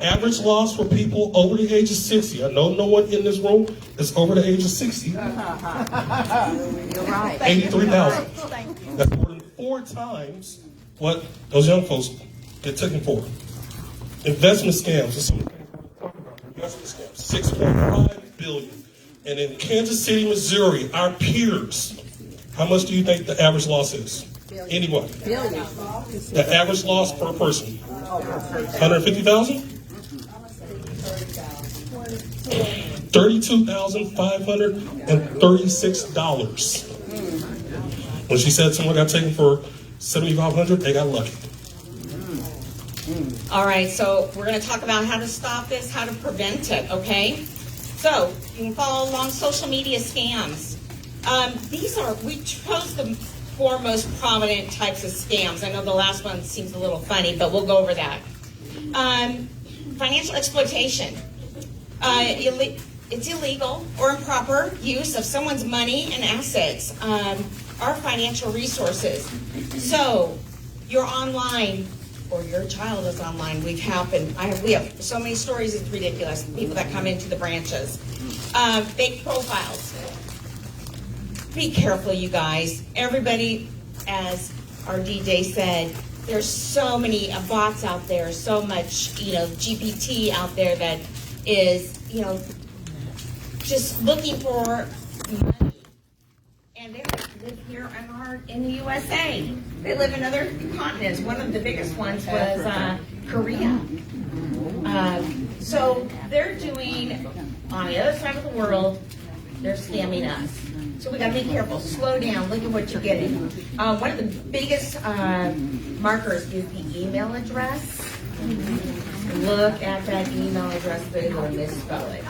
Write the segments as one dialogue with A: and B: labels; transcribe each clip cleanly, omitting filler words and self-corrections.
A: Average loss for people over the age of 60. I know no one in this room is over the age of 60.
B: You're right.
A: 83,000. That's more than 4 times what those young folks get taken for. Investment scams. That's some of the things we're talking about. Investment scams. $6.5 billion. And in Kansas City, Missouri, our peers, how much do you think the average loss is? Anyone?
B: Billion.
A: The average loss per person? 150,000? $32,536. When she said someone got taken for $7,500, they got lucky.
C: All right, so we're going to talk about how to stop this, how to prevent it, okay? So you can follow along social media scams. We chose the 4 most prominent types of scams. I know the last one seems a little funny, but we'll go over that. Financial exploitation. It's illegal or improper use of someone's money and assets, our financial resources. So you're online, or your child is online. We have so many stories, it's ridiculous. People that come into the branches. Fake profiles. Be careful, you guys. Everybody, as our DJ said, there's so many bots out there, so much, GPT out there that is, just looking for money. And they don't live here in the USA. They live in other continents. One of the biggest ones was Korea. So they're doing, on the other side of the world, they're scamming us. So we got to be careful. Slow down. Look at what you're getting. One of the biggest markers is the email address. Look at that email address. They will misspell it.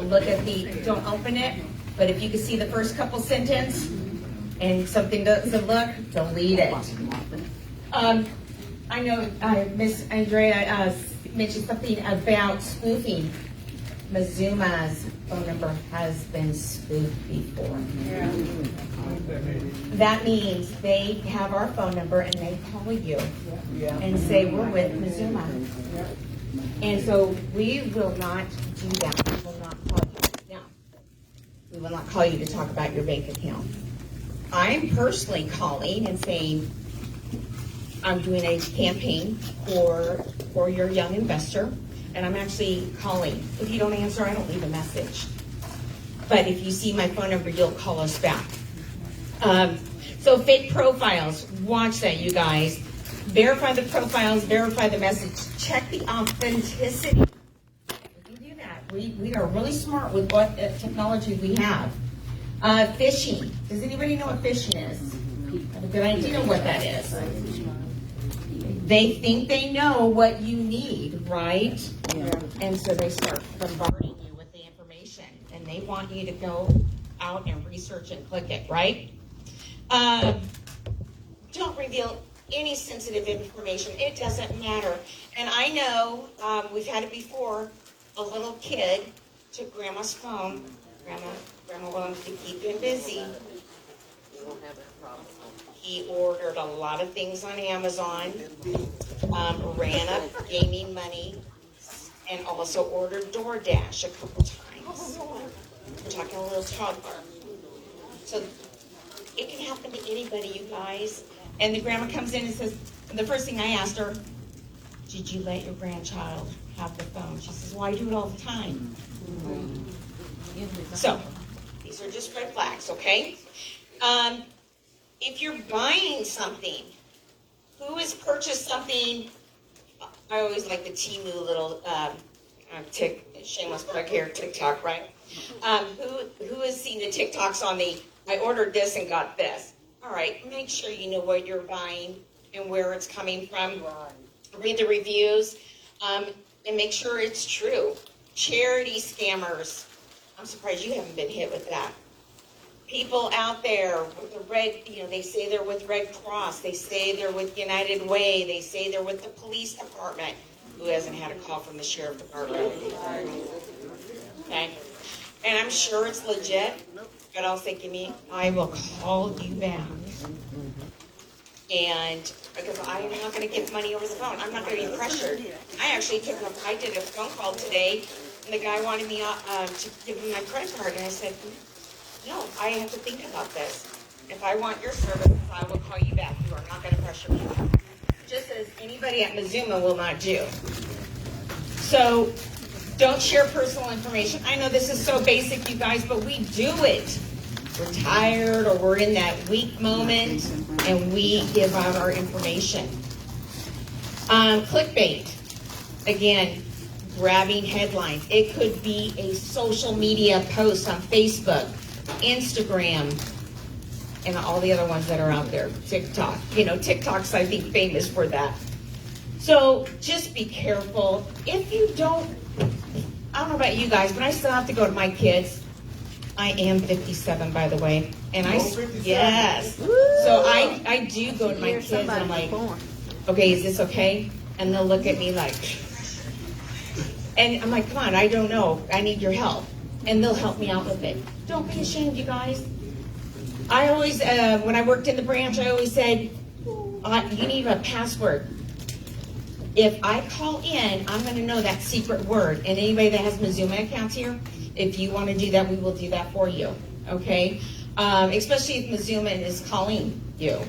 C: Look at don't open it, but if you can see the first couple sentences and something doesn't look, delete it. I know Miss Andrea mentioned something about spoofing. Mazuma's phone number has been spoofed before. Yeah. That means they have our phone number and they call you and say, we're with Mazuma. And so we will not do that. We will not call you. Now, we will not call you to talk about your bank account. I'm personally calling and saying, I'm doing a campaign for your young investor. And I'm actually calling. If you don't answer, I don't leave a message. But if you see my phone number, you'll call us back. So fake profiles, watch that, you guys. Verify the profiles, verify the message. Check the authenticity. We can do that. We are really smart with what technology we have. Phishing. Does anybody know what phishing is? Have a good idea what that is. They think they know what you need, right? Yeah. And so they start bombarding you with the information, and they want you to go out and research and click it, right? Don't reveal any sensitive information. It doesn't matter. And I know we've had it before. A little kid took Grandma's phone. Grandma wanted to keep him busy. You won't have that problem. He ordered a lot of things on Amazon, ran up gaming money, and also ordered DoorDash a couple times. We're talking a little toddler. So it can happen to anybody, you guys. And the grandma comes in and says, the first thing I asked her, did you let your grandchild have the phone? She says, well, I do it all the time. So these are just red flags, okay? If you're buying something, who has purchased something? I always like the Temu little shameless plug here, TikTok, right? Who has seen the TikToks on I ordered this and got this? All right, make sure you know what you're buying and where it's coming from. Read the reviews and make sure it's true. Charity scammers. I'm surprised you haven't been hit with that. People out there with the they say they're with Red Cross. They say they're with United Way. They say they're with the police department. Who hasn't had a call from the sheriff department? Okay. And I'm sure it's legit, but I'll say, I will call you back. And because I am not going to give money over the phone. I'm not going to be pressured. I did a phone call today, and the guy wanted me to give him my credit card, and I said, no, I have to think about this. If I want your services, I will call you back. You are not going to pressure me. Just as anybody at Mazuma will not do. So don't share personal information. I know this is so basic, you guys, but we do it. We're tired or we're in that weak moment, and we give out our information. Clickbait. Again, grabbing headlines. It could be a social media post on Facebook, Instagram, and all the other ones that are out there. TikTok. TikTok's, I think, famous for that. So just be careful. If you don't, I don't know about you guys, but I still have to go to my kids. I am 57, by the way. And yes. So I do go to my kids, and I'm like, okay, is this okay? And they'll look at me like, and I'm like, come on, I don't know. I need your help. And they'll help me out with it. Don't be ashamed, you guys. I always, when I worked in the branch, I always said, you need a password. If I call in, I'm going to know that secret word. And anybody that has Mazuma accounts here, if you want to do that, we will do that for you. Okay? Especially if Mazuma is calling you,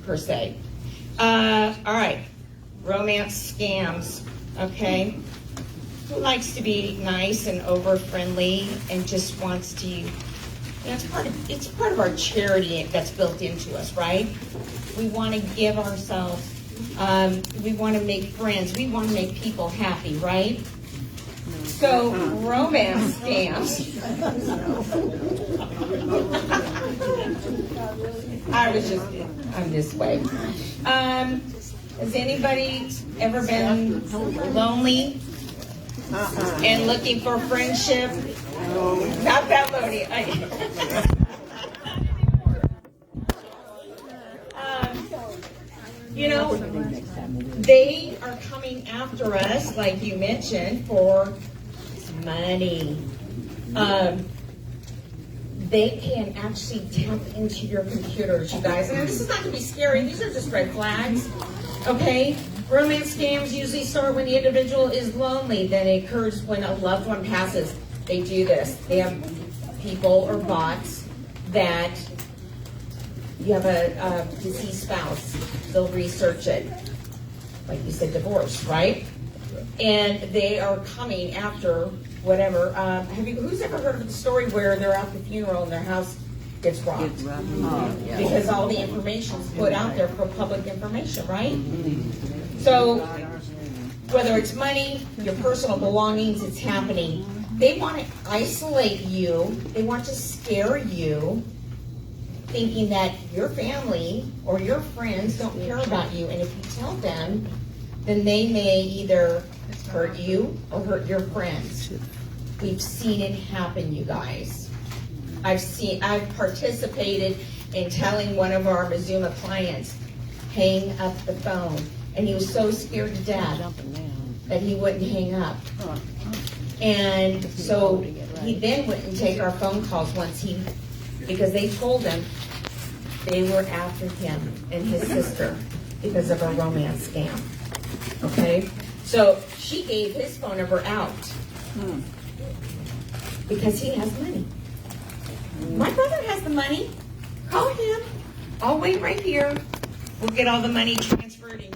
C: per se. All right. Romance scams. Okay? Who likes to be nice and over-friendly and just wants to... it's part of our charity that's built into us, right? We want to give ourselves, we want to make friends, we want to make people happy, right? So, romance scams. I'm this way. Has anybody ever been lonely and looking for friendship? Not that lonely. They are coming after us, like you mentioned, for money. They can actually tap into your computers, you guys. And this is not going to be scary. These are just red flags. Okay? Romance scams usually start when the individual is lonely. Then it occurs when a loved one passes. They do this. They have people or bots that you have a deceased spouse. They'll research it. Like you said, divorce, right? And they are coming after whatever. Who's ever heard of the story where they're at the funeral and their house gets robbed? Because all the information is put out there for public information, right? So whether it's money, your personal belongings, it's happening. They want to isolate you. They want to scare you, thinking that your family or your friends don't care about you. And if you tell them, then they may either hurt you or hurt your friends. We've seen it happen, you guys. I've participated in telling one of our Mazuma clients, hang up the phone. And he was so scared to death that he wouldn't hang up. And so he then wouldn't take our phone calls because they told him they were after him and his sister because of a romance scam. Okay? So she gave his phone number out because he has money. My brother has the money. Call him. I'll wait right here. We'll get all the money transferred and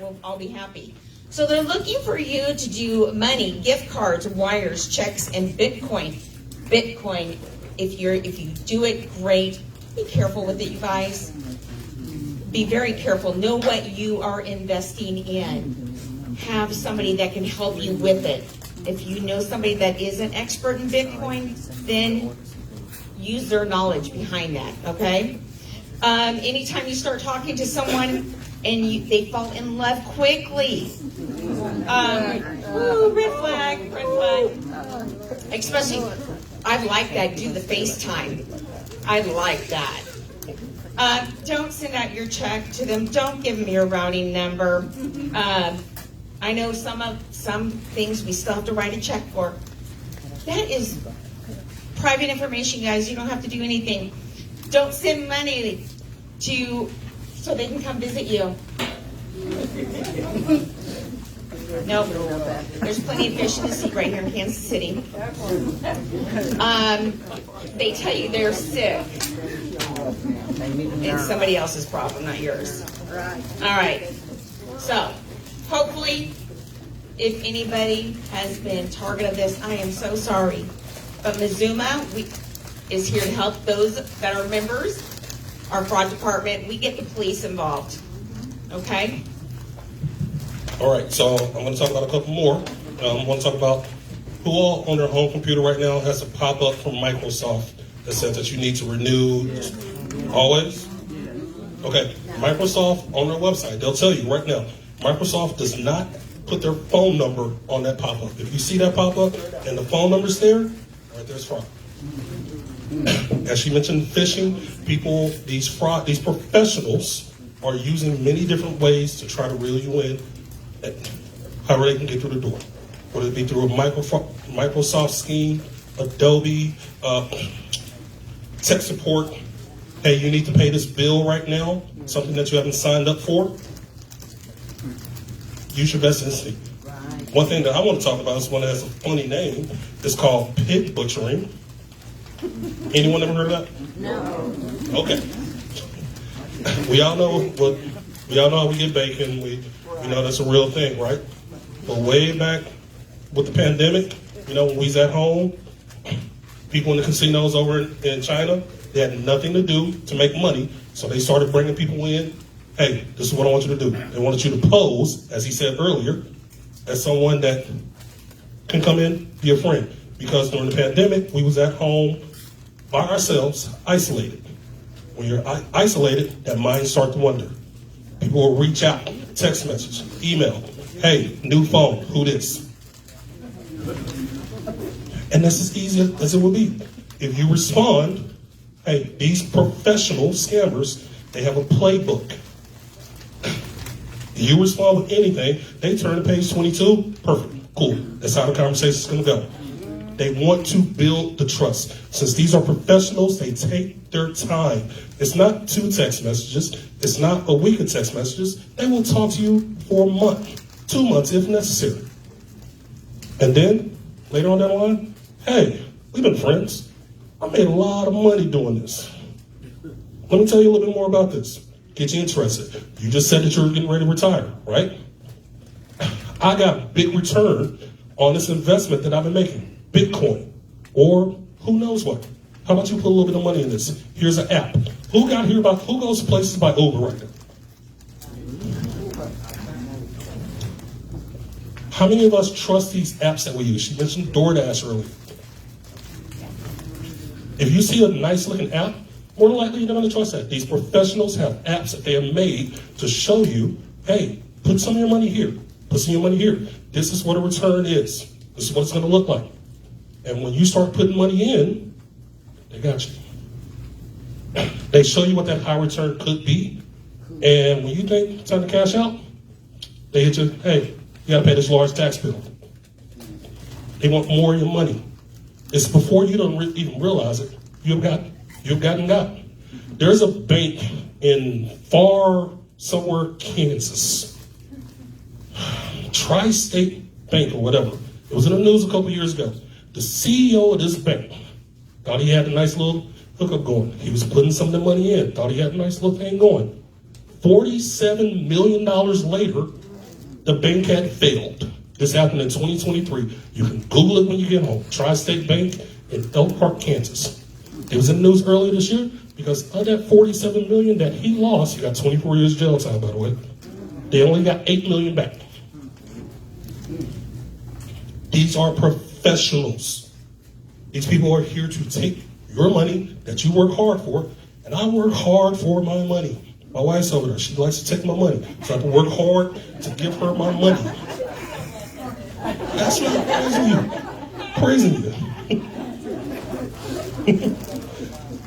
C: we'll all be happy. So they're looking for you to do money, gift cards, wires, checks, and Bitcoin. Bitcoin, if you do it, great. Be careful with it, you guys. Be very careful. Know what you are investing in. Have somebody that can help you with it. If you know somebody that is an expert in Bitcoin, then use their knowledge behind that, okay? Anytime you start talking to someone and they fall in love quickly, red flag. Especially, I like that, do the FaceTime. I like that. Don't send out your check to them. Don't give them your routing number. I know some things we still have to write a check for. That is private information, guys. You don't have to do anything. Don't send money to so they can come visit you. Nope. There's plenty of fish in the sea right here in Kansas City. They tell you they're sick. It's somebody else's problem, not yours. All right. So, hopefully, if anybody has been target of this, I am so sorry. But Mazuma is here to help those that are members. Our fraud department, we get the police involved. Okay?
A: All right, so I'm going to talk about a couple more. I want to talk about who all on their home computer right now has a pop-up from Microsoft that says that you need to renew always. Okay, Microsoft on their website, they'll tell you right now, Microsoft does not put their phone number on that pop-up. If you see that pop-up and the phone number's there, right there's fraud. As she mentioned, phishing, these professionals are using many different ways to try to reel you in, however they can get through the door. Whether it be through a Microsoft scheme, Adobe, tech support. Hey, you need to pay this bill right now, something that you haven't signed up for. Use your best instinct. One thing that I want to talk about is one that has a funny name. It's called pig butchering. Anyone ever heard of that?
B: No.
A: Okay. We all know how we get bacon. We know that's a real thing, right? But way back with the pandemic, when we was at home, people in the casinos over in China, they had nothing to do to make money, so they started bringing people in. Hey, this is what I want you to do. They wanted you to pose, as he said earlier, as someone that can come in, be a friend. Because during the pandemic, we was at home by ourselves, isolated. When you're isolated, that mind starts to wonder. People will reach out, text message, email. Hey, new phone, who this? And that's as easy as it will be. If you respond, hey, these professional scammers, they have a playbook. If you respond with anything, they turn to page 22, perfect, cool. That's how the conversation's gonna go. They want to build the trust. Since these are professionals, they take their time. It's not 2 text messages. It's not a week of text messages. They will talk to you for a month, 2 months if necessary. And then, later on down the line, hey, we've been friends. I made a lot of money doing this. Let me tell you a little bit more about this. Get you interested. You just said that you were getting ready to retire, right? I got a big return on this investment that I've been making. Bitcoin, or who knows what. How about you put a little bit of money in this? Here's an app. Who goes to places by Uber right now? How many of us trust these apps that we use? She mentioned DoorDash earlier. If you see a nice looking app, more than likely you're not going to trust that. These professionals have apps that they have made to show you, hey, put some of your money here. Put some of your money here. This is what a return is. This is what it's going to look like. And when you start putting money in, they got you. They show you what that high return could be. And when you think it's time to cash out, they hit you, hey, you got to pay this large tax bill. They want more of your money. It's before you don't even realize it, you've gotten got. There's a bank in far somewhere, Kansas. Tri-State Bank or whatever. It was in the news a couple years ago. The CEO of this bank thought he had a nice little hookup going. He was putting some of the money in, thought he had a nice little thing going. $47 million later, the bank had failed. This happened in 2023. You can Google it when you get home. Tri-State Bank in Elk Park, Kansas. It was in the news earlier this year because of that $47 million that he lost. He got 24 years jail time, by the way. They only got $8 million back. These are professionals. These people are here to take your money that you work hard for, and I work hard for my money. My wife's over there. She likes to take my money, so I have to work hard to give her my money. That's not praising you.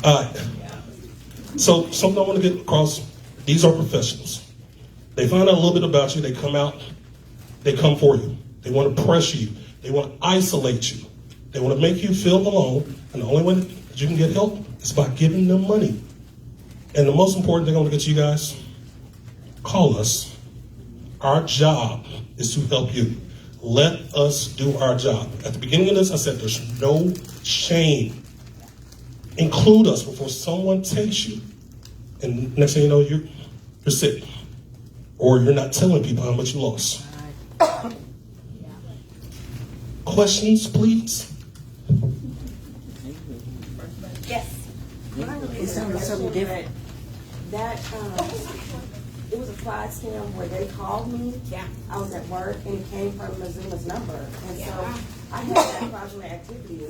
A: All right. So something I want to get across, these are professionals. They find out a little bit about you. They come out. They come for you. They want to press you. They want to isolate you. They want to make you feel alone. And the only way that you can get help is by giving them money. And the most important thing I want to get to you guys, call us. Our job is to help you. Let us do our job. At the beginning of this, I said there's no shame. Include us before someone takes you. And next thing you know, you're sick. Or you're not telling people how much you lost. Questions, please?
C: Yes.
B: It's something different.
D: That, it was a fraud scam where they called me.
C: Yeah.
D: I was at work and it came from Mazuma's number. And so
C: Yeah.
D: I had that fraudulent activity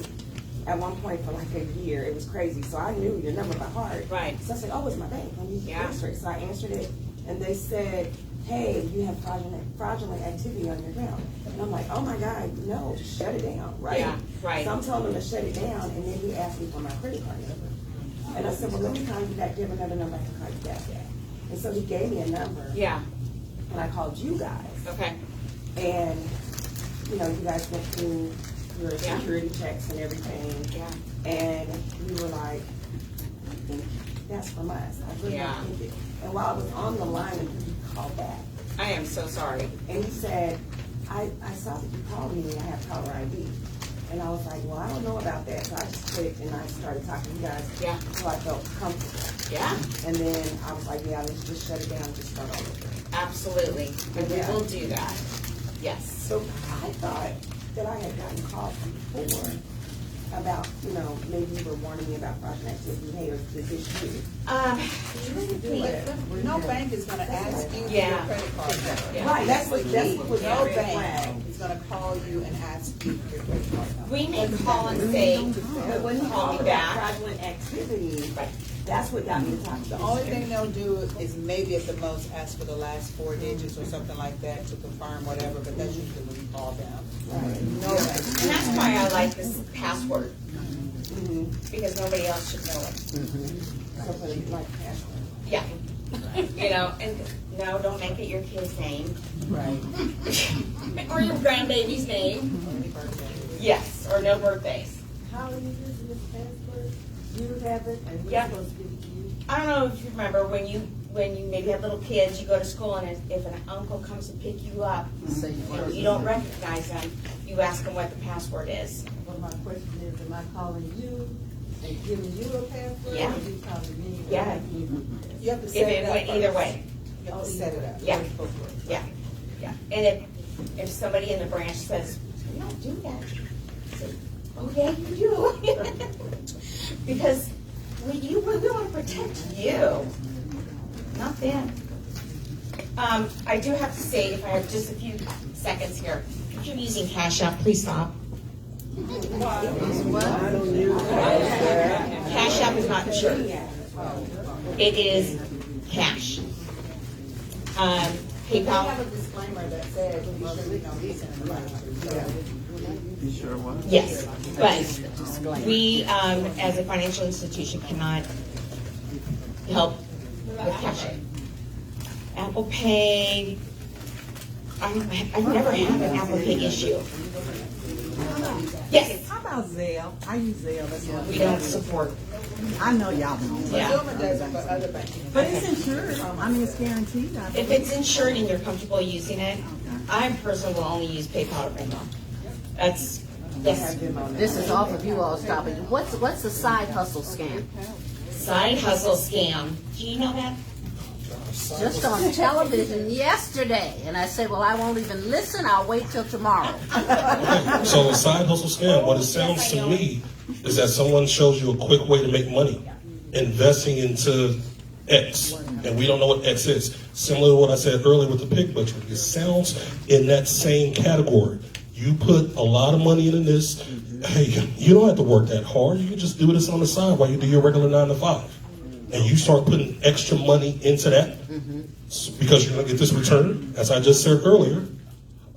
D: at one point for like a year. It was crazy. So I knew your number by heart.
C: Right.
D: So I said, oh, it's my bank. Let me
C: Yeah.
D: answer it. So I answered it and they said, hey, you have fraudulent activity on your account. And I'm like, oh my God, no, just shut it down, right?
C: Yeah, right.
D: So I'm telling them to shut it down and then he asked me for my credit card number. And I said, well, let me call you back, give another number I can call you back at. And so he gave me a number.
C: Yeah.
D: And I called you guys.
C: Okay.
D: And, you know, you guys went through your
C: Yeah.
D: security checks and everything.
C: Yeah.
D: And you were like, I think that's from us. I really
C: Yeah.
D: don't think it. And while I was on the line, you called back.
C: I am so sorry.
D: And you said, I saw that you called me and I have caller ID. And I was like, well, I don't know about that. So I just clicked and I started talking to you guys.
C: Yeah.
D: So I felt comfortable.
C: Yeah.
D: And then I was like, yeah, let's just shut it down and just start all over.
C: Absolutely. And we
D: Yeah.
C: will do that. Yes.
D: So I thought that I had gotten calls before about, you know, maybe you were warning me about fraudulent activity. Hey, is this you?
E: No bank is gonna ask you for your
C: Yeah.
E: credit card number.
C: Yeah.
D: Right, that's what was
E: No
D: the
E: bank
D: flag.
E: is gonna call you and ask you for your credit card number.
C: We may call and say,
D: But when you
C: call
D: call
C: me
D: about
C: back.
D: fraudulent activity,
C: Right.
D: that's what got me to talk to
E: The
D: you.
E: only thing they'll do is maybe at the most ask for the last 4 digits or something like that to confirm whatever, but that's usually when you call them. No bank.
C: And that's why I like this password,
D: Mhm.
C: because nobody else should know it.
D: So put it like password.
C: Yeah. You know, and no, don't make it your kid's name.
E: Right.
C: Or your grandbaby's name. Yes, or no birthdays.
D: How are you using this password? You have it and we're
C: Yeah.
D: supposed to give it to you?
C: I don't know if you remember when you maybe have little kids, you go to school and if an uncle comes to pick you up, and you don't recognize them, you ask them what the password is.
F: Well, my question is, am I calling you and giving you a password?
C: Yeah.
F: Or you calling me? and
C: Yeah.
F: giving you
E: You have to
C: If
E: set it
C: it
E: up
C: went either
E: first.
C: way.
E: You have to set it up.
C: Yeah.
E: It's supposed to work.
C: Yeah, yeah. And if somebody in the branch says, we don't do that, say, oh yeah, you do. Because we want to protect you, not them. I do have to say, if I have just a few seconds here, if you're using Cash App, please stop. Cash App is not insured. It is cash.
E: We have
C: PayPal,
E: a disclaimer that says we should leave no reason in the
C: yes, but we, as a financial institution, cannot help with Cash App. Apple Pay, I've never had an Apple Pay issue. Yes,
F: How about Zelle? I use Zelle, that's what
C: we don't support.
F: I know y'all don't.
C: Yeah.
E: Mazuma does it for other banks.
F: But it's insured, I mean, it's guaranteed. I
C: If
F: believe.
C: it's insured and you're comfortable using it, I personally will only use PayPal or Venmo. That's, yes.
B: This is off of you all's topic. What's the side hustle scam?
C: Side hustle scam. Do you know that?
B: Just on television yesterday, and I said, well, I won't even listen. I'll wait till tomorrow.
A: Okay, so a side hustle scam, what it sounds to me is that someone shows you a quick way to make money, investing into X, and we don't know what X is. Similar to what I said earlier with the pig butchery, it sounds in that same category. You put a lot of money into this. Hey, you don't have to work that hard. You can just do this on the side while you do your regular 9 to 5. And you start putting extra money into that because you're going to get this return. As I just said earlier,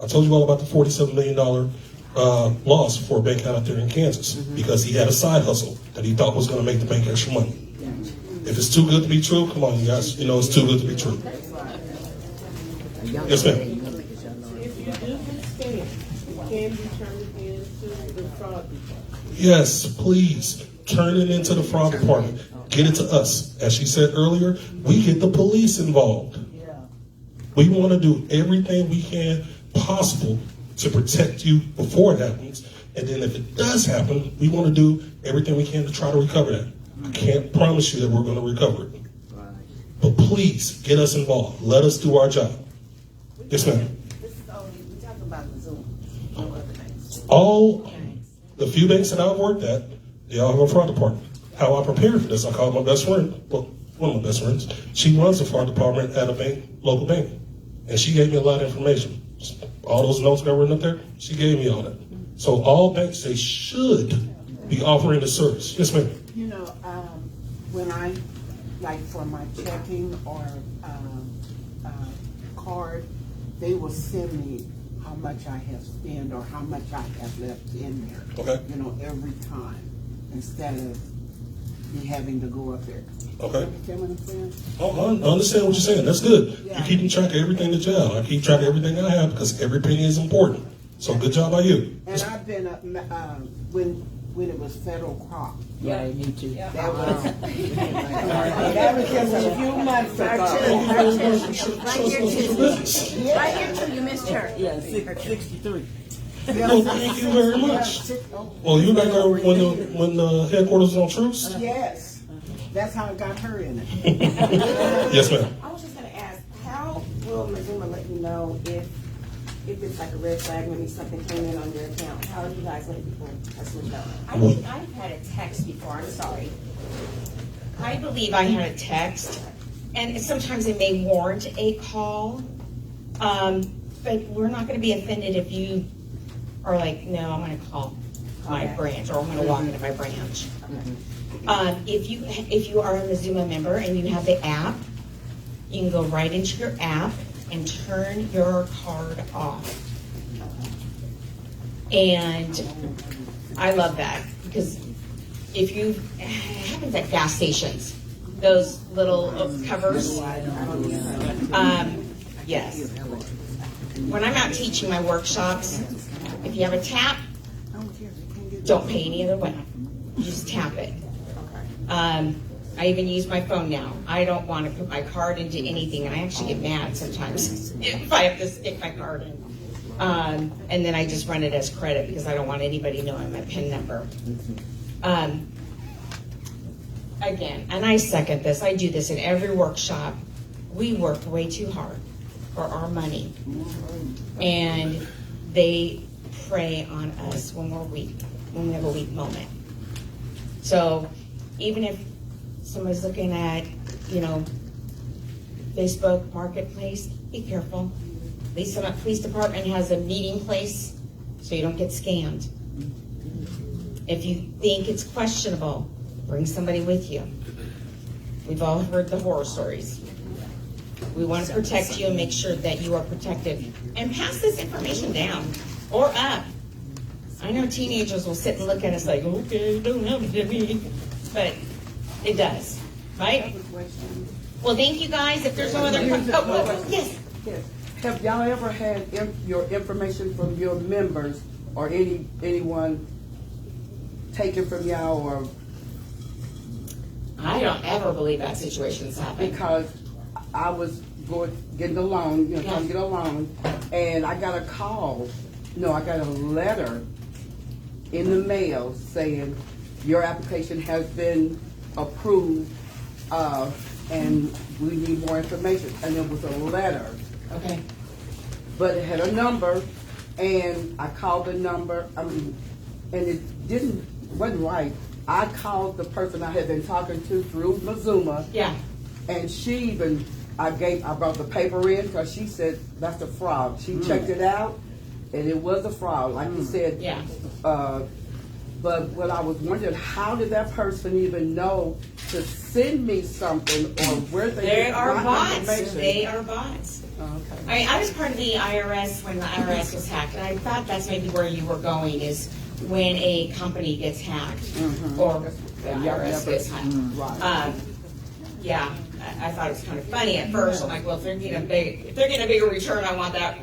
A: I told you all about the $47 million loss for a bank out there in Kansas because he had a side hustle that he thought was going to make the bank extra money. If it's too good to be true, come on, you guys. You know it's too good to be true. Yes, ma'am.
G: If you do get scammed, can you turn it into the fraud department?
A: Yes, please turn it into the fraud department. Get it to us. As she said earlier, we get the police involved. We want to do everything we can possible to protect you before it happens. And then if it does happen, we want to do everything we can to try to recover that. I can't promise you that we're going to recover it. But please get us involved. Let us do our job. Yes, ma'am.
D: This is only, we talk about Mazuma, no other things.
A: All the few banks that I've worked at, they all have a fraud department. How I prepared for this, I called my best friend, well, one of my best friends. She runs the fraud department at a bank, local bank. And she gave me a lot of information. All those notes that were written up there, she gave me all that. So all banks, they should be offering the service. Yes, ma'am.
H: You know, when I, like for my checking or card, they will send me how much I have spent or how much I have left in there.
A: Okay.
H: You know, every time, instead of me having to go up there.
A: Okay.
H: You understand what I'm saying?
A: Oh, I understand what you're saying. That's good.
H: Yeah.
A: You're keeping track of everything that you have. I keep track of everything I have because every penny is important. So good job by you.
H: And I've been, when it was federal crop.
B: Yeah, you too.
H: That was, that was just a few months ago.
B: Right here too, you missed her.
H: Yeah, 63.
A: Well, thank you very much. Well, you back there when the headquarters was on truce?
H: Yes, that's how I got her in it.
A: Yes, ma'am.
D: I was just gonna ask, how will Mazuma let you know if it's like a red flag, maybe something came in on your account? How do you guys let people customers know?
C: I think I've had a text before, I'm sorry. I believe I had a text, and sometimes it may warrant a call, but we're not gonna be offended if you are like, no, I'm gonna call my branch, or I'm gonna walk into my branch. If you are a Mazuma member and you have the app, you can go right into your app and turn your card off. And I love that, because if you, it happens at gas stations, those little covers. Yes. When I'm out teaching my workshops, if you have a tap, don't pay any other way. You just tap it. I even use my phone now. I don't want to put my card into anything, and I actually get mad sometimes if I have to stick my card in. And then I just run it as credit because I don't want anybody knowing my PIN number. Again, and I second this. I do this in every workshop. We work way too hard for our money, and they prey on us when we're weak, when we have a weak moment. So even if somebody's looking at, Facebook Marketplace, be careful. At least the police department has a meeting place so you don't get scammed. If you think it's questionable, bring somebody with you. We've all heard the horror stories. We want to protect you and make sure that you are protected. And pass this information down or up. I know teenagers will sit and look at us like, okay, don't have it to me. But it does, right? Well, thank you guys. If there's no other questions. Yes.
H: Have y'all ever had your information from your members or anyone taken from y'all, or?
C: I don't ever believe that situation's happened.
H: Because I was getting a loan, trying to get a loan, and I got a call. No, I got a letter in the mail saying your application has been approved, and we need more information. And it was a letter.
C: Okay.
H: But it had a number, and I called the number, and it wasn't right. I called the person I had been talking to through Mazuma.
C: Yeah.
H: And she even, I brought the paper in because she said that's a fraud. She checked it out, and it was a fraud, like you said.
C: Yeah.
H: But what I was wondering, how did that person even know to send me something, or where
C: They are
H: my
C: bots.
H: information?
C: They are bots.
H: Okay.
C: I was part of the IRS when the IRS was hacked, and I thought that's maybe where you were going, is when a company gets hacked or the IRS gets hacked.
H: Right.
C: Yeah, I thought it was kind of funny at first. I'm like, well, if they're getting a bigger return, I want that.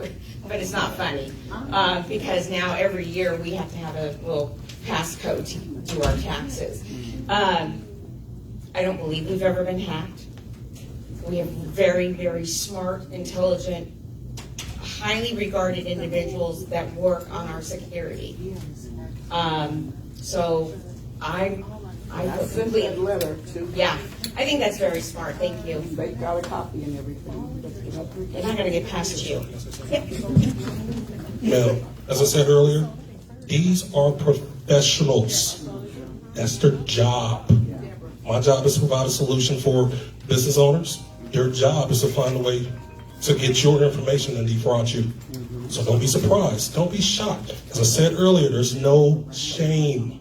C: But it's not funny because now every year we have to have a little passcode to do our taxes. I don't believe we've ever been hacked. We have very, very smart, intelligent, highly regarded individuals that work on our security. So I
H: sent that letter to.
C: yeah, I think that's very smart. Thank you.
H: They got a copy and everything.
C: They're not going to get past you. Yep.
A: Now, as I said earlier, these are professionals. That's their job. My job is to provide a solution for business owners. Your job is to find a way to get your information and defraud you. So don't be surprised. Don't be shocked. As I said earlier, there's no shame.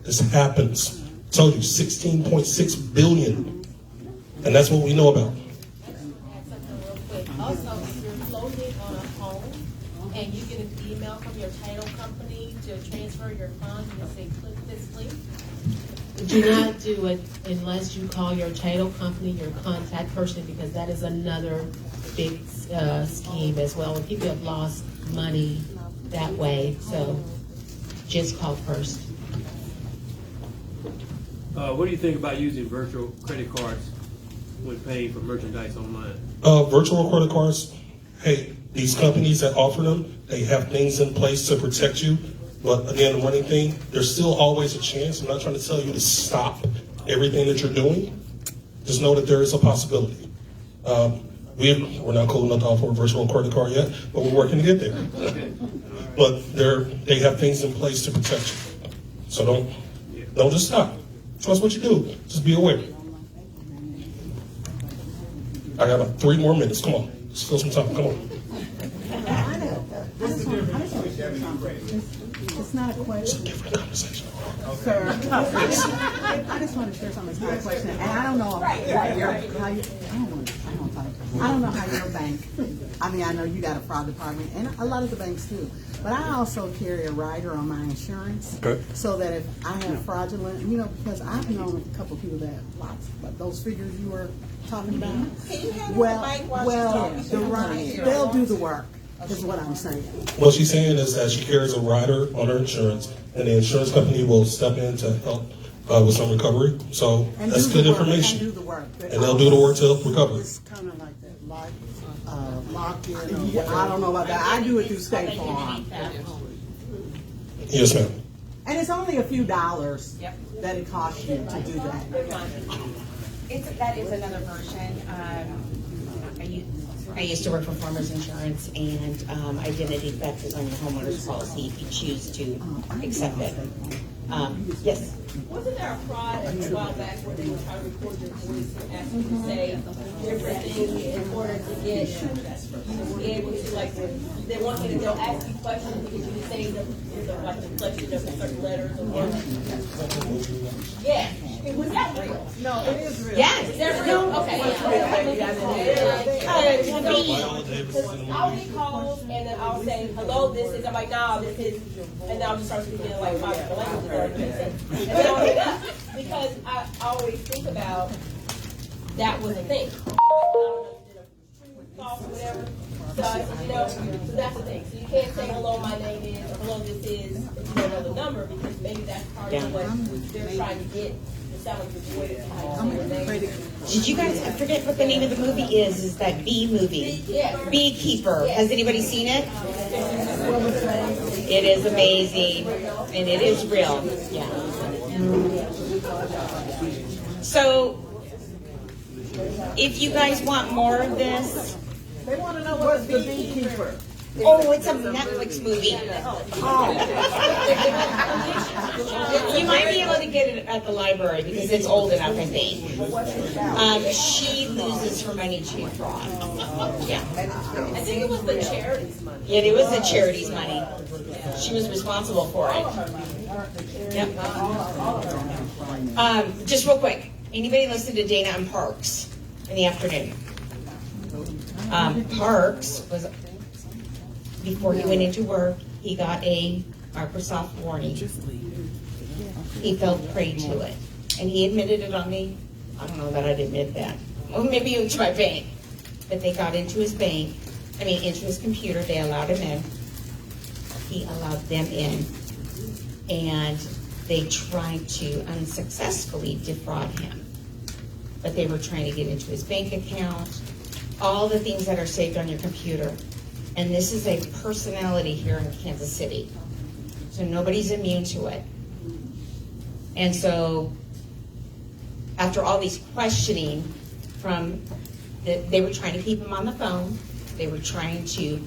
A: This happens. I told you, 16.6 billion. And that's what we know about.
I: Also, if you're floating on a home and you get an email from your title company to transfer your funds, you say, click this link. Do not do it unless you call your title company, your contact person, because that is another big scheme as well. And people have lost money that way, so just call first.
J: What do you think about using virtual credit cards when paying for merchandise online?
A: Virtual credit cards, hey, these companies that offer them, they have things in place to protect you. But again, the money thing, there's still always a chance. I'm not trying to tell you to stop everything that you're doing. Just know that there is a possibility. We're not cool enough to offer a virtual credit card yet, but we're working to get there. But they have things in place to protect you. So don't just stop. Trust what you do. Just be aware. I got about 3 more minutes. Come on. Let's fill some time. Come on.
K: It's not a question.
A: It's a different conversation.
K: Sir, I just want to share something. It's not a question, and I don't know I don't know how your bank. I mean, I know you got a fraud department, and a lot of the banks do. But I also carry a rider on my insurance,
A: Okay.
K: so that if I have fraudulent, because I've known a couple of people that lots, but those figures you were talking about.
D: Can you have
K: Well,
D: the mic while she's talking?
K: they'll do the work. Is what I'm saying.
A: What she's saying is that she carries a rider on her insurance, and the insurance company will step in to help with some recovery. So
K: And
A: that's
K: do
A: good
K: the work,
A: information.
K: And do the work.
A: And they'll do the work to help recover.
K: It's kind of like that, lock-in. I don't know about that. I do it through State Farm.
A: Yes, ma'am.
K: And it's only a few dollars that it costs you to do that.
C: That is another version. I used to work for Farmers Insurance, and identity theft is on your homeowner's policy if you choose to accept it. Yes?
I: Wasn't there a fraud a while back where they would try to record your voice and ask you to say different things in order to get you to be able to, like, they want you to, they'll ask you questions to get you to say the inflection of certain letters or whatever. Yeah. Was that real?
K: No, it is real.
C: Yes.
I: Is that real? Okay. Because I'll get calls and then I'll say, hello, this is, I'm like, nah, this is, and then I'll just start speaking in like 5 different languages. And then I'll hang up because I always think about that was a thing. Call or whatever. So, so that's the thing. So you can't say, hello, my name is, or hello, this is, if you don't know the number, because maybe that's part of what they're trying to get.
C: Did you guys, I forget what the name of the movie is that Bee movie? Beekeeper. Has anybody seen it? It is amazing, and it is real. Yeah. So, if you guys want more of this,
K: They want to know what's the beekeeper.
C: oh, it's a Netflix movie. You might be able to get it at the library because it's old enough, I think. She loses her money to fraud. Yeah.
I: I think it was the charity's money.
C: Yeah, it was the charity's money. She was responsible for it. Yep. Just real quick, anybody listen to Dana on Parks in the afternoon? Parks was, before he went into work, he got a Microsoft warning. He fell prey to it. And he admitted it on me. I don't know that I'd admit that. Well, maybe into my bank. But they got into his bank, into his computer. They allowed him in. He allowed them in. And they tried to unsuccessfully defraud him. but they were trying to get into his bank account, all the things that are saved on your computer. And this is a personality here in Kansas City. So nobody's immune to it. And so after all these questioning they were trying to keep him on the phone. They were trying to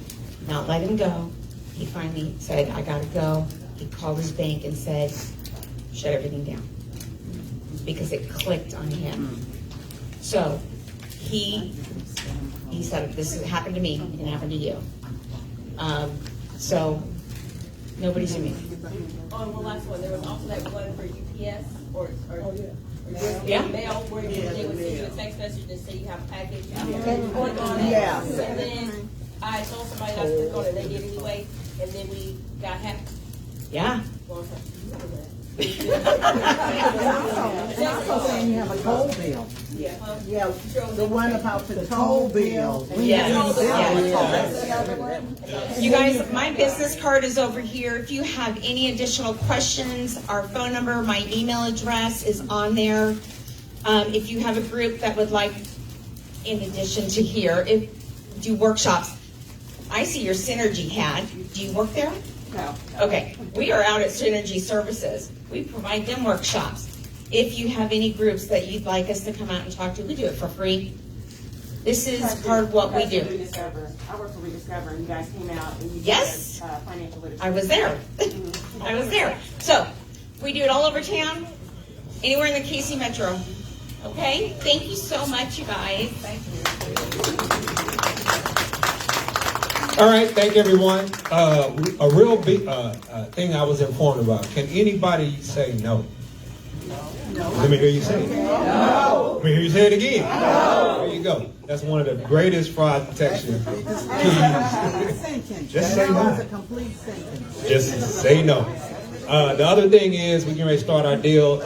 C: not let him go. He finally said, I gotta go. He called his bank and said, shut everything down. Because it clicked on him. So he said, this has happened to me, and it happened to you. So nobody's immune.
I: On one last one, there was also that one for UPS or
C: Yeah.
I: mail where they would send you a text message and say you have a package.
K: Yeah.
I: And then I told somebody not to click on it, they did anyway, and then we got hacked.
C: Yeah.
I: Well,
K: It's also saying you have a toll bill. Yeah, the one about the toll bill.
C: Yes. You guys, my business card is over here. If you have any additional questions, our phone number, my email address is on there. If you have a group that would like, in addition to here, do workshops. I see your Synergy hat. Do you work there?
D: No.
C: Okay, we are out at Synergy Services. We provide them workshops. If you have any groups that you'd like us to come out and talk to, we do it for free. This is part of what we do.
D: Rediscover. I work for Rediscover, and you guys came out and you
C: Yes.
D: did financial literacy.
C: I was there. I was there. So, we do it all over town, anywhere in the KC Metro. Okay? Thank you so much, you guys. Thank you.
L: All right, thank everyone. A real big thing I was informed about. Can anybody say no? No. Let me hear you say it. No. Let me hear you say it again. No. There you go. That's one of the greatest fraud detection keys. Just say no.
K: It's a complete sentence.
L: Just say no. The other thing is we're getting ready to start our deal.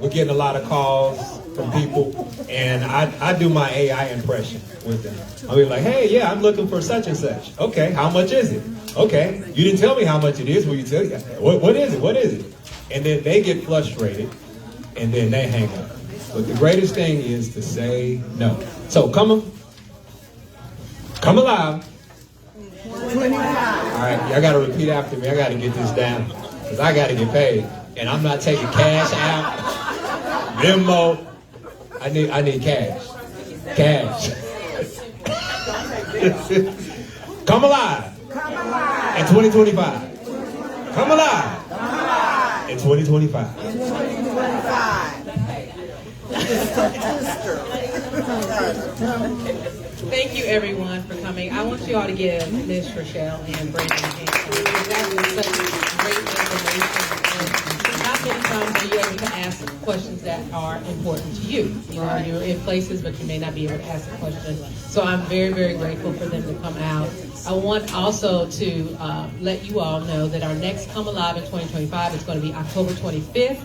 L: We're getting a lot of calls from people, and I do my AI impression with them. I'll be like, hey, yeah, I'm looking for such and such. Okay, how much is it? Okay, you didn't tell me how much it is. Will you tell you? What is it? What is it? And then they get frustrated, and then they hang up. But the greatest thing is to say no. So come alive.
K: 25.
L: All right, y'all got to repeat after me. I got to get this down because I got to get paid, and I'm not taking cash out, Venmo. I need cash. Cash. Come alive.
K: Come alive.
L: In 2025. Come alive. In 2025.
K: In 2025.
M: Thank you, everyone, for coming. I want you all to give Ms. Rachelle and Brandon a hand. That was such great information. And not many times are you able to ask questions that are important to you. You know, you're in places, but you may not be able to ask a question. So I'm very, very grateful for them to come out. I want also to let you all know that our next Come Alive in 2025 is going to be October 25th.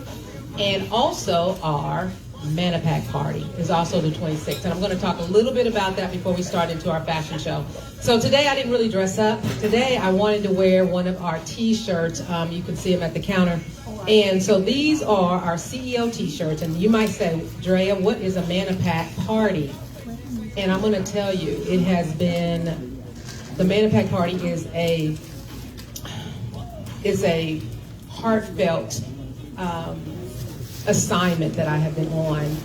M: And also our Manipack Party is also the 26th. And I'm going to talk a little bit about that before we start into our fashion show. So today I didn't really dress up. Today I wanted to wear one of our t-shirts. You can see them at the counter. And so these are our CEO t-shirts. And you might say, Drea, what is a Manipack Party? And I'm going to tell you, it has been, the Manipack Party is a heartfelt assignment that I have been on.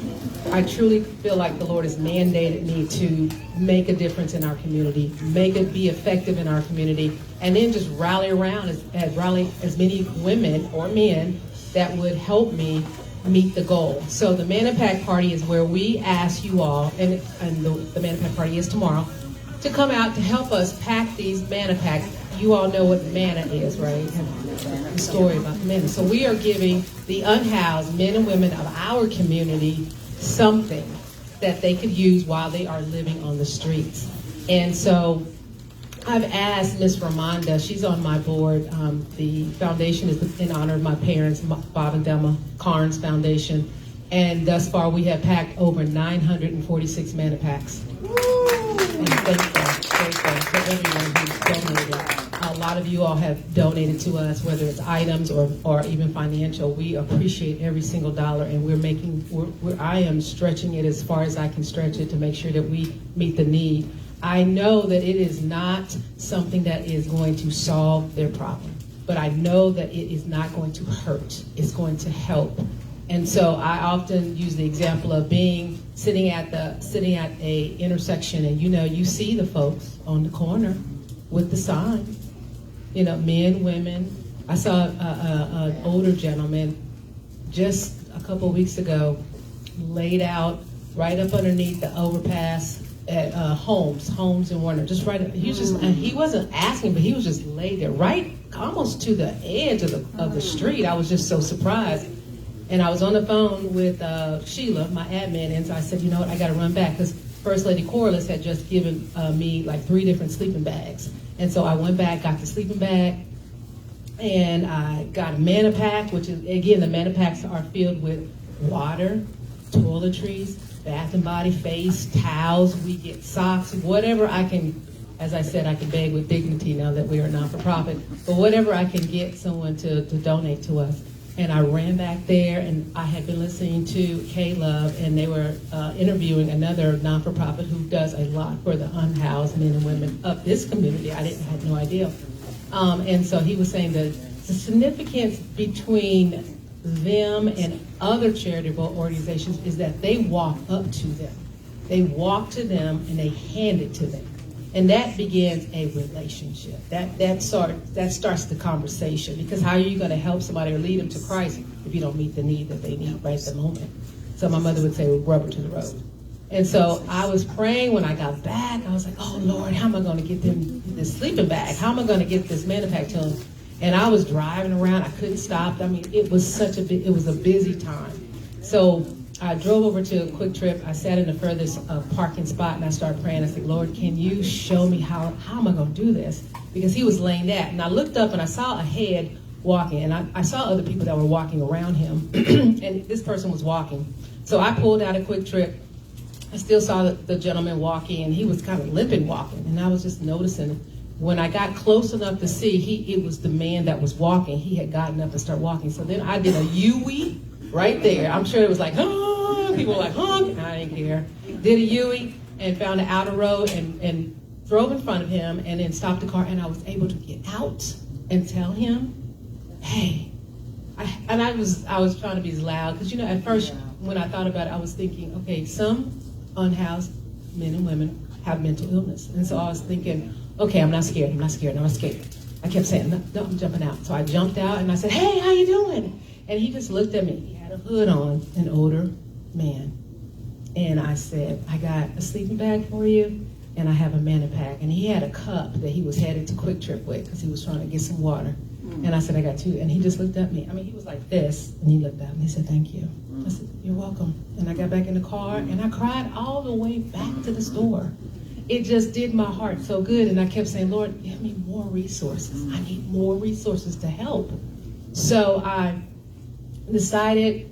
M: I truly feel like the Lord has mandated me to make a difference in our community, make it be effective in our community, and then just rally around rally as many women or men that would help me meet the goal. So the Manipack Party is where we ask you all, and the Manipack Party is tomorrow, to come out to help us pack these Manipacks. You all know what manna is, right? The story about manna. So we are giving the unhoused men and women of our community something that they could use while they are living on the streets. And so I've asked Miss Ramonda, she's on my board. The foundation is in honor of my parents, Bob and Delma Carnes Foundation. And thus far we have packed over 946 Manipacks. And thank you. grateful to everyone who's donated. A lot of you all have donated to us, whether it's items or even financial. We appreciate every single dollar, and I am stretching it as far as I can stretch it to make sure that we meet the need. I know that it is not something that is going to solve their problem, but I know that it is not going to hurt. It's going to help. And so I often use the example of sitting at a intersection, and you see the folks on the corner with the sign, men, women. I saw an older gentleman just a couple of weeks ago laid out right up underneath the overpass at Holmes and Warner. Just right, he wasn't asking, but he was just laid there, right, almost to the edge of the street. I was just so surprised. And I was on the phone with Sheila, my admin, and so I said, you know what, I got to run back, because First Lady Corliss had just given me like 3 different sleeping bags. And so I went back, got the sleeping bag, and I got a mana pack, which is, again, the mana packs are filled with water, toiletries, bath and body, face, towels. We get socks, whatever I can. As I said, I can beg with dignity now that we are not-for-profit, but whatever I can get someone to donate to us. And I ran back there, and I had been listening to K-Love, and they were interviewing another non-for-profit who does a lot for the unhoused men and women of this community. I had no idea. And so he was saying that the significance between them and other charitable organizations is that they walk up to them. They walk to them and they hand it to them. And that begins a relationship. That starts the conversation, because how are you going to help somebody or lead them to Christ if you don't meet the need that they need right at the moment? So my mother would say, well, rubber to the road. And so I was praying when I got back. I was like, oh, Lord, how am I going to get them this sleeping bag? How am I going to get this mana pack to them? And I was driving around. I couldn't stop. I mean, it was it was a busy time. So I drove over to a Quick Trip. I sat in the furthest parking spot, and I started praying. I said, Lord, can you show me how am I going to do this? Because he was laying that. And I looked up, and I saw a head walking, and I saw other people that were walking around him, and this person was walking. So I pulled out a Quick Trip. I still saw the gentleman walking, and he was kind of limping walking. And I was just noticing, when I got close enough to see, it was the man that was walking. He had gotten up and started walking. So then I did a U-wee right there. I'm sure it was like, oh, people were like, oh, I didn't care. Did a U-wee and found an outer road and drove in front of him, and then stopped the car, and I was able to get out and tell him, hey. I was trying to be as loud, because at first when I thought about it, I was thinking, okay, some unhoused men and women have mental illness. And so I was thinking, okay, I'm not scared. I kept saying, no, I'm jumping out. So I jumped out, and I said, hey, how you doing? And he just looked at me. He had a hood on, an older man. And I said, I got a sleeping bag for you, and I have a mana pack. And he had a cup that he was headed to Quick Trip with, because he was trying to get some water. And I said, I got 2. And he just looked at me. I mean, he was like this, and he looked at me and he said, thank you. I said, you're welcome. And I got back in the car, and I cried all the way back to the store. It just did my heart so good. And I kept saying, Lord, give me more resources. I need more resources to help. So I decided,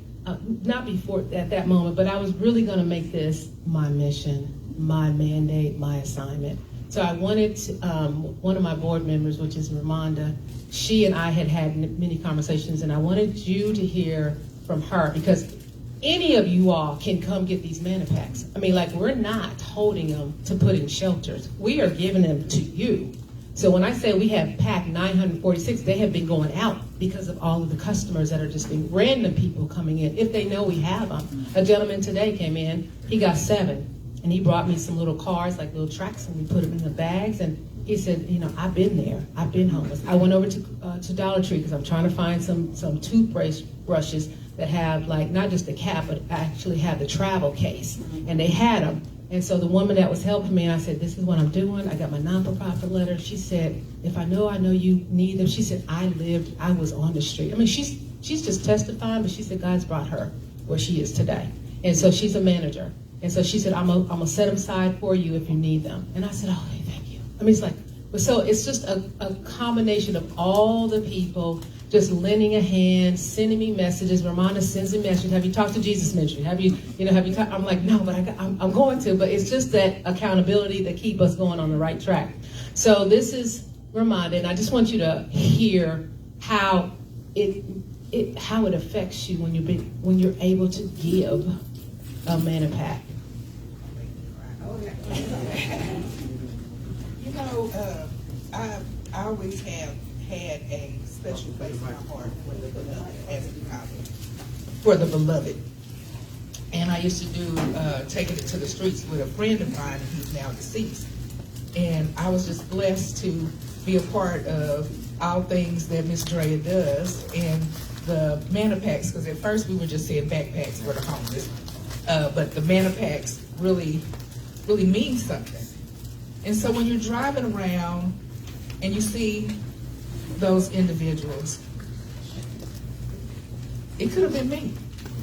M: not before at that moment, but I was really going to make this my mission, my mandate, my assignment. So I wanted one of my board members, which is Ramonda, she and I had many conversations, and I wanted you to hear from her, because any of you all can come get these mana packs. I mean, like, we're not holding them to put in shelters. We are giving them to you. So when I say we have packed 946, they have been going out because of all of the customers that are just being random people coming in, if they know we have them. A gentleman today came in, he got 7. And he brought me some little cards, like little tracts, and we put them in the bags. And he said, I've been there. I've been homeless. I went over to Dollar Tree, because I'm trying to find some toothbrushes that have, like, not just the cap, but actually have the travel case. And they had them. And so the woman that was helping me, I said, this is what I'm doing. I got my non-for-profit letter. She said, if I know you need them. She said, I was on the street. I mean, she's just testifying, but she said God's brought her where she is today. And so she's a manager. And so she said, I'm gonna set them aside for you if you need them. And I said, okay, thank you. I mean, it's like, so it's just a combination of all the people just lending a hand, sending me messages. Ramona sends me messages. Have you talked to Jesus Ministry? Have you I'm like, no, but I'm going to. But it's just that accountability that keep us going on the right track. So this is Ramona, and I just want you to hear how it affects you when you're able to give a Manipack.
E: You know, I always have had a special place in my heart for the beloved, as we call it, for the beloved. And I used to do taking it to the streets with a friend of mine, and he's now deceased. And I was just blessed to be a part of all things that Miss Drea does, and the Manipacks, because at first we were just saying backpacks for the homeless, but the Manipacks really mean something. And so when you're driving around and you see those individuals, it could have been me.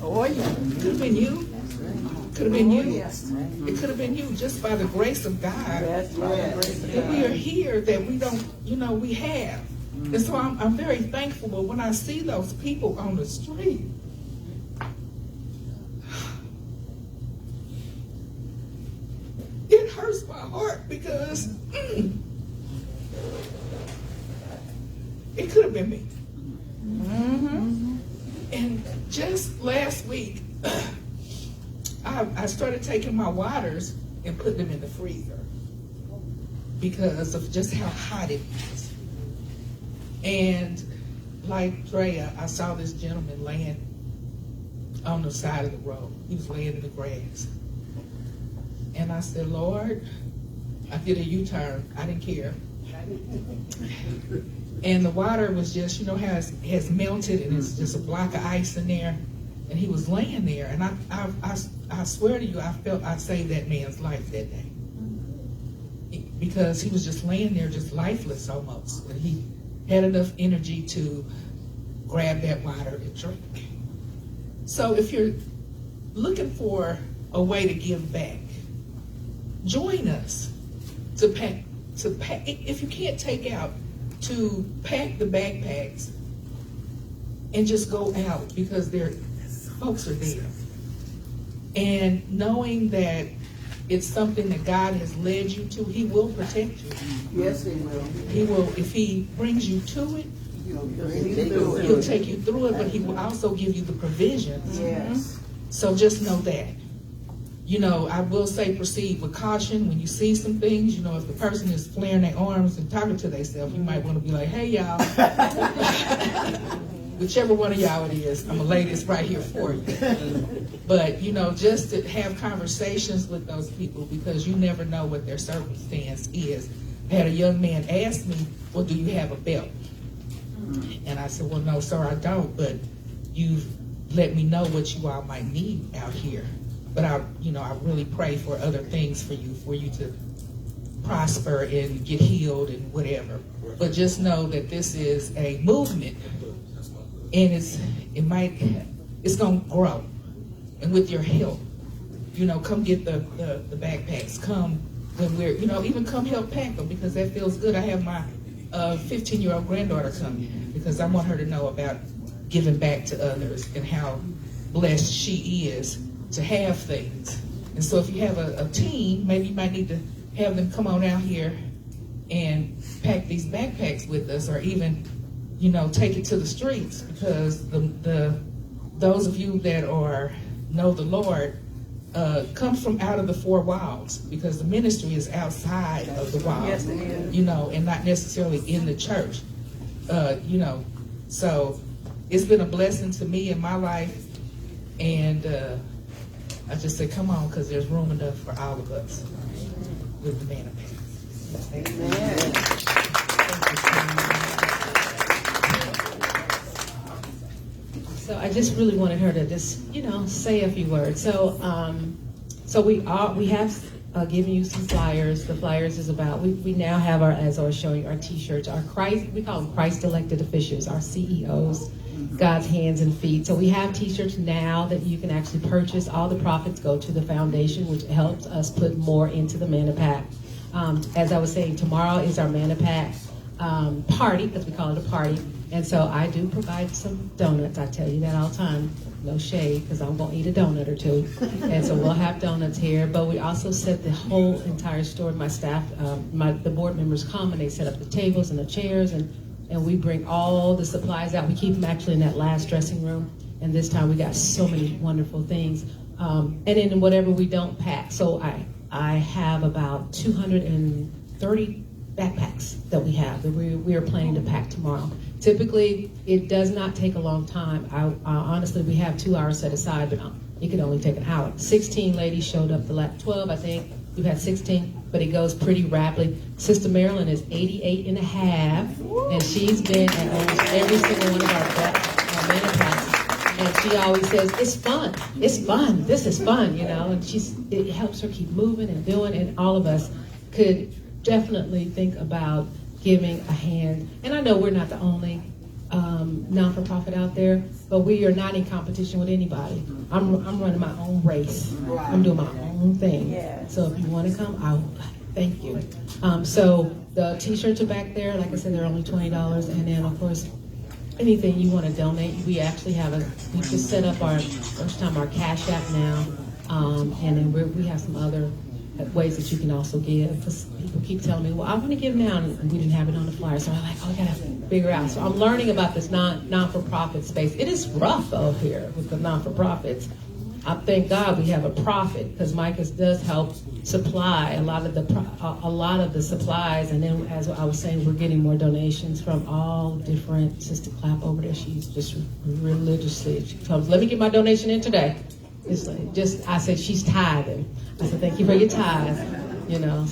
K: Oh, yeah.
E: It could have been you. Could have been you.
K: Yes.
E: It could have been you, just by the grace of God.
K: That's right.
E: That we are here, that we don't, we have. And so I'm very thankful, but when I see those people on the street, it hurts my heart because it could have been me. Mm-hmm. And just last week, I started taking my waters and putting them in the freezer because of just how hot it is. And like Drea, I saw this gentleman laying on the side of the road. He was laying in the grass. And I said, Lord, I did a U-turn. I didn't care. And the water was just, how it has melted and it's just a block of ice in there. And he was laying there. And I swear to you, I saved that man's life that day. Because he was just laying there, just lifeless almost. And he had enough energy to grab that water and drink. So if you're looking for a way to give back, join us to pack, if you can't take out, to pack the backpacks and just go out because folks are there. And knowing that it's something that God has led you to, He will protect you.
K: Yes, He will.
E: He will, if He brings you to it, He'll take you through it, but He will also give you the provisions.
K: Yes.
E: So just know that. I will say proceed with caution when you see some things. If the person is flaring their arms and talking to themselves, you might want to be like, hey, y'all. Whichever one of y'all it is, I'm going to lay this right here for you. But, just to have conversations with those people because you never know what their circumstance is. I had a young man ask me, well, do you have a belt? And I said, well, no, sir, I don't, but you've let me know what you all might need out here. But I really pray for other things for you to prosper and get healed and whatever. But just know that this is a movement, and it's gonna grow. And with your help, come get the backpacks. Come when we're, even come help pack them because that feels good. I have my 15-year-old granddaughter coming because I want her to know about giving back to others and how blessed she is to have things. And so if you have a team, maybe you might need to have them come on out here and pack these backpacks with us, or even, take it to the streets, because those of you that know the Lord come from out of the four walls, because the ministry is outside of the walls, yes, and not necessarily in the church, So it's been a blessing to me in my life, and I just say, come on, because there's room enough for all of us with the Manipacks. Amen.
M: So I just really wanted her to just, say a few words. So, we have given you some flyers. The flyers is about, we now have as I was showing, our T-shirts, we call them Christ elected officials, our CEOs. God's hands and feet. So we have T-shirts now that you can actually purchase. All the profits go to the foundation, which helps us put more into the Manipack. As I was saying, tomorrow is our Manipack party, because we call it a party. And so I do provide some donuts. I tell you that all the time. No shade, because I'm going to eat a donut or two. And so we'll have donuts here. But we also set the whole entire store. My staff, the board members come and they set up the tables and the chairs, and we bring all the supplies out. We keep them actually in that last dressing room. And this time we got so many wonderful things. And then whatever we don't pack. So I have about 230 backpacks that we have that we are planning to pack tomorrow. Typically, it does not take a long time. Honestly, we have 2 hours set aside, but it could only take an hour. 16 ladies showed up the last 12, I think. We've had 16, but it goes pretty rapidly. Sister Marilyn is 88 and a half, and she's been at almost every single one of our menopause. And she always says, it's fun, this is fun, you know, and it helps her keep moving and doing, and all of us could definitely think about giving a hand. And I know we're not the only non-for-profit out there, but we are not in competition with anybody. I'm running my own race. I'm doing my own thing.
D: Yes.
M: So if you want to come, I'll thank you. So the t-shirts are back there. Like I said, they're only $20. And then, of course, anything you want to donate, we actually have we just set up our Cash App now. And then we have some other ways that you can also give, because people keep telling me, well, I want to give now, and we didn't have it on the flyer, so I'm like, oh, I gotta figure out. So I'm learning about this non-for-profit space. It is rough over here with the non-for-profits. I thank God we have a profit, because Micah's does help supply a lot of the supplies, and then as I was saying, we're getting more donations from all different. Sister Clap over there, she's just religiously, she comes, let me get my donation in today. It's like I said, she's tithing. I said, thank you for your tithes. You know,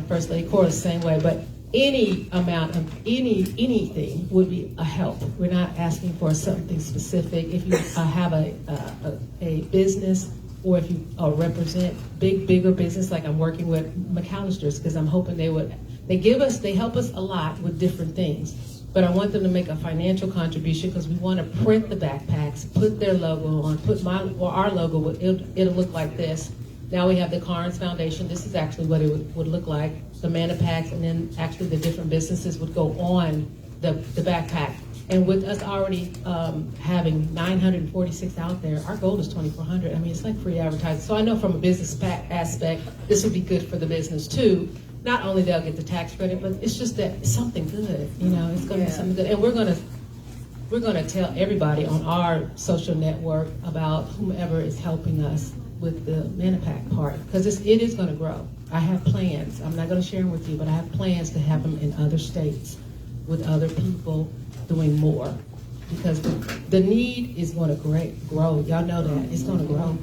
M: First Lady Cora, same way. But any amount of anything would be a help. We're not asking for something specific. If you have a business, or if you represent bigger business, like I'm working with McAllister's, because I'm hoping they help us a lot with different things. But I want them to make a financial contribution, because we want to print the backpacks, put their logo on, put our logo. It'll look like this. Now we have the Carnes Foundation. This is actually what it would look like. The Manipacks, and then actually the different businesses would go on the backpack. And with us already having 946 out there, our goal is 2,400. I mean, it's like free advertising. So I know from a business aspect, this would be good for the business too. Not only they'll get the tax credit, but it's just that it's something good. You know, it's going to be something good. And we're going to tell everybody on our social network about whomever is helping us with the Manipack part, because it is going to grow. I have plans. I'm not going to share them with you, but I have plans to have them in other states with other people doing more, because the need is going to grow. Y'all know that. It's going to grow.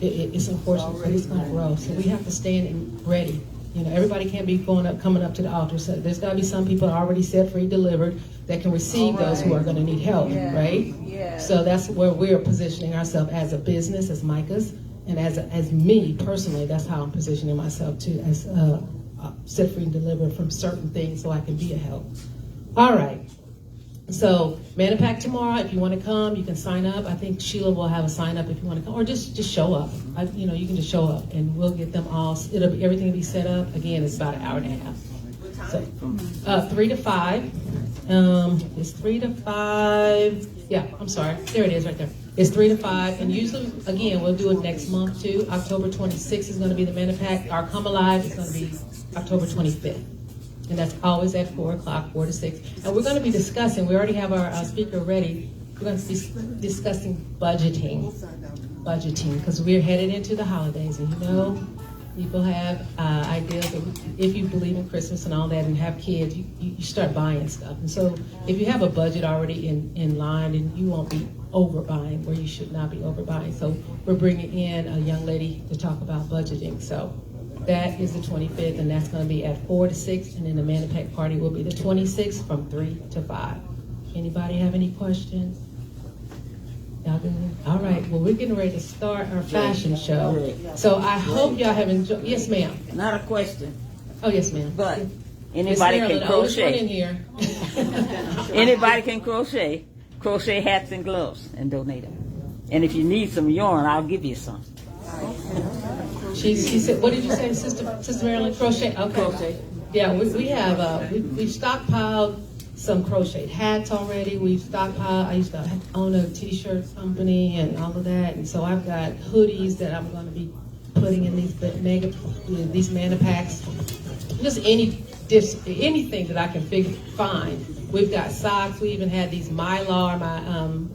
M: It's unfortunate, but it's going to grow. So we have to stand ready. You know, everybody can't be coming up to the altar. So there's got to be some people already set free, delivered, that can receive those who are going to need help, right? Yeah. So that's where we're positioning ourselves as a business, as Micah's, and as me personally. That's how I'm positioning myself too, as set free and delivered from certain things, so I can be a help. All right. So Manipack tomorrow. If you want to come, you can sign up. I think Sheila will have a sign up if you want to come, or just show up. You can just show up, and we'll get them all. Everything will be set up. Again, it's about an hour and a half. So 3 to 5. It's 3 to 5. Yeah, I'm sorry. There it is, right there. It's 3 to 5, and usually, again, we'll do it next month too. October 26th is going to be the Manipack. Our Come Alive is going to be October 25th. And that's always at 4 o'clock, 4 to 6. And we're going to be discussing, we already have our speaker ready, we're going to be discussing budgeting, because we're headed into the holidays. And you know, people have ideas of, if you believe in Christmas and all that and have kids, you start buying stuff. And so if you have a budget already in line, then you won't be overbuying where you should not be overbuying. So we're bringing in a young lady to talk about budgeting. So that is the 25th, and that's going to be at 4 to 6, and then the Manipack party will be the 26th from 3 to 5. Anybody have any questions? Y'all good? All right, well, we're getting ready to start our fashion show. So I hope y'all have enjoyed. Yes, ma'am.
N: Not a question.
M: Oh, yes, ma'am.
N: But anybody can crochet.
M: In here.
N: Anybody can crochet hats and gloves and donate them. And if you need some yarn, I'll give you some.
M: She said, what did you say, Sister Marilyn? Crochet? Okay. Yeah, we have, we've stockpiled some crocheted hats already. We've stockpiled. I used to own a t-shirt company and all of that. And so I've got hoodies that I'm going to be putting in these mana packs. Just anything that I can find. We've got socks. We even had these Mylar. My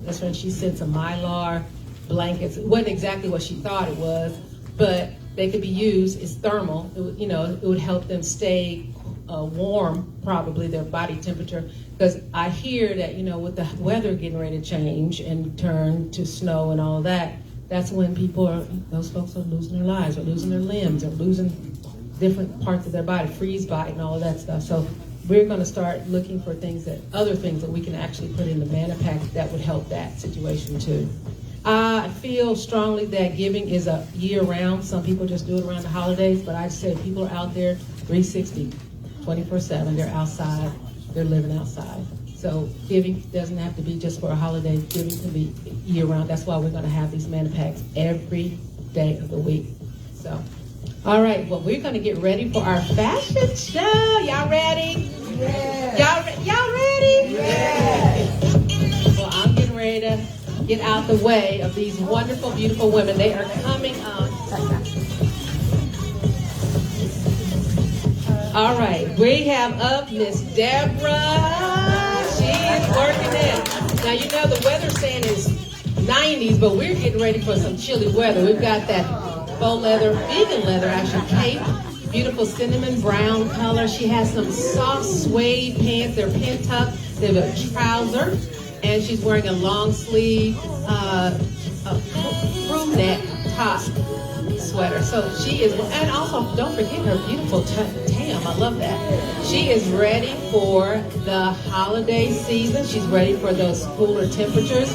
M: best friend, she sent some Mylar blankets. It wasn't exactly what she thought it was, but they could be used. It's thermal. It would help them stay warm, probably their body temperature. Because I hear that with the weather getting ready to change and turn to snow and all that, that's when those folks are losing their lives, or losing their limbs, or losing different parts of their body, freeze bite and all of that stuff. So we're going to start looking for other things that we can actually put in the mana pack that would help that situation too. I feel strongly that giving is a year-round. Some people just do it around the holidays, but I say people are out there 360, 24/7. They're outside. They're living outside. So giving doesn't have to be just for a holiday. Giving can be year-round. That's why we're going to have these mana packs every day of the week. So, all right. Well, we're going to get ready for our fashion show. Y'all ready? Yeah. Y'all ready? Yeah. Well, I'm getting ready to get out the way of these wonderful, beautiful women. They are coming on. All right, we have up Miss Deborah. She is working it. Now, the weather's saying it's 90s, but we're getting ready for some chilly weather. We've got that faux leather, vegan leather, actually, cape. Beautiful cinnamon brown color. She has some soft suede pants. They're pin tucked. They have a trouser. And she's wearing a long sleeve crew neck top sweater. So she is, and also don't forget her beautiful tam. I love that. She is ready for the holiday season. She's ready for those cooler temperatures.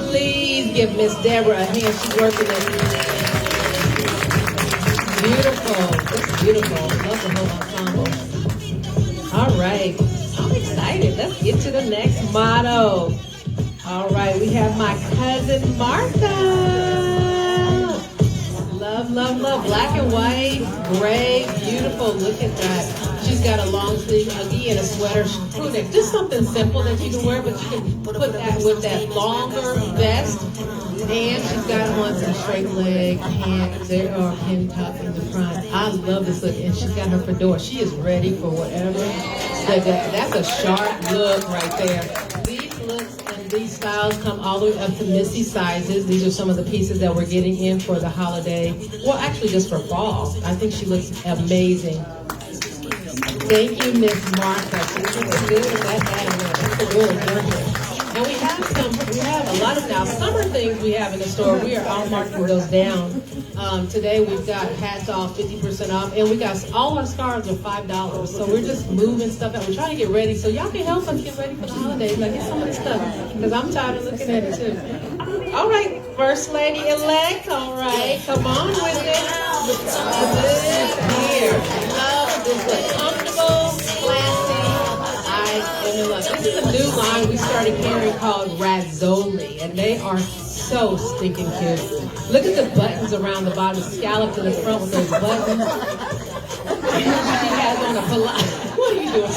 M: Please give Miss Deborah a hand. She's working it. Beautiful. It's beautiful. Love the whole ensemble. All right. I'm excited. Let's get to the next motto. All right, we have my cousin Martha. Love, love, love. Black and white, gray, beautiful. Look at that. She's got a long sleeve uggy and a sweater, crew neck. Just something simple that you can wear, but you can put that with that longer vest. And she's got on some straight leg pants. There are pin tuck in the front. I love this look. And she's got her fedora. She is ready for whatever. That's a sharp look right there. These looks and these styles come all the way up to Missy sizes. These are some of the pieces that we're getting in for the holiday. Well, actually just for fall. I think she looks amazing. Thank you, Miss Martha. She looks good with that hat. That's really gorgeous. And we have a lot of now summer things we have in the store. We are all marking those down. Today we've got hats off, 50% off, and we got all our scarves are $5. So we're just moving stuff out. We're trying to get ready, so y'all can help us get ready for the holidays. Like get some of the stuff, because I'm tired of looking at it too. All right, First Lady elect. All right, come on with it. Here, this is comfortable, classy. This is a new line we started carrying called Razzoli, and they are so stinking cute. Look at the buttons around the bottom, scalloped in the front with those buttons. She has on a palazzo. What are you doing,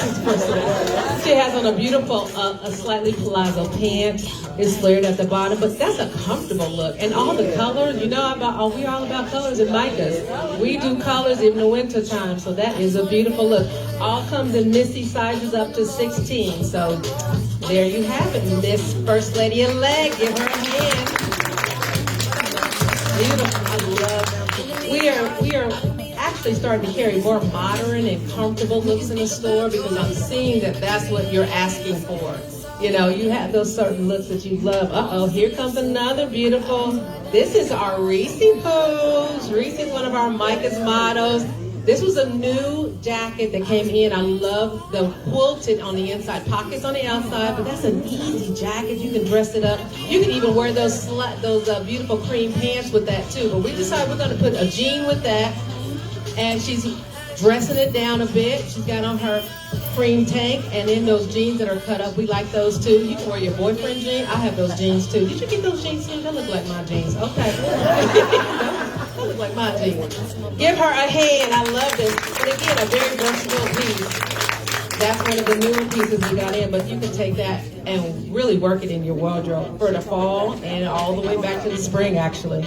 M: She has on a beautiful, a slightly palazzo pant. It's flared at the bottom, but that's a comfortable look. And all the colors, we're all about colors in Micah's. We do colors in the winter time, so that is a beautiful look. All comes in Missy sizes up to 16. So there you have it, Miss First Lady elect. Give her a hand. Beautiful. I love. We are actually starting to carry more modern and comfortable looks in the store because I'm seeing that that's what you're asking for. You have those certain looks that you love. Uh-oh, here comes another beautiful. This is our Reese pose. Reese is one of our Micah's mottos. This was a new jacket that came in. I love the quilted on the inside, pockets on the outside, but that's an easy jacket. You can dress it up. You can even wear those beautiful cream pants with that too. But we decided we're going to put a jean with that, and she's dressing it down a bit. She's got on her cream tank, and then those jeans that are cut up. We like those too. You can wear your boyfriend jeans. I have those jeans too. Did you get those jeans too? They look like my jeans. Okay. They look like my jeans. Give her a hand. I love this. And again, a very versatile piece. that's one of the newer pieces we got in, but you can take that and really work it in your wardrobe for the fall and all the way back to the spring, actually.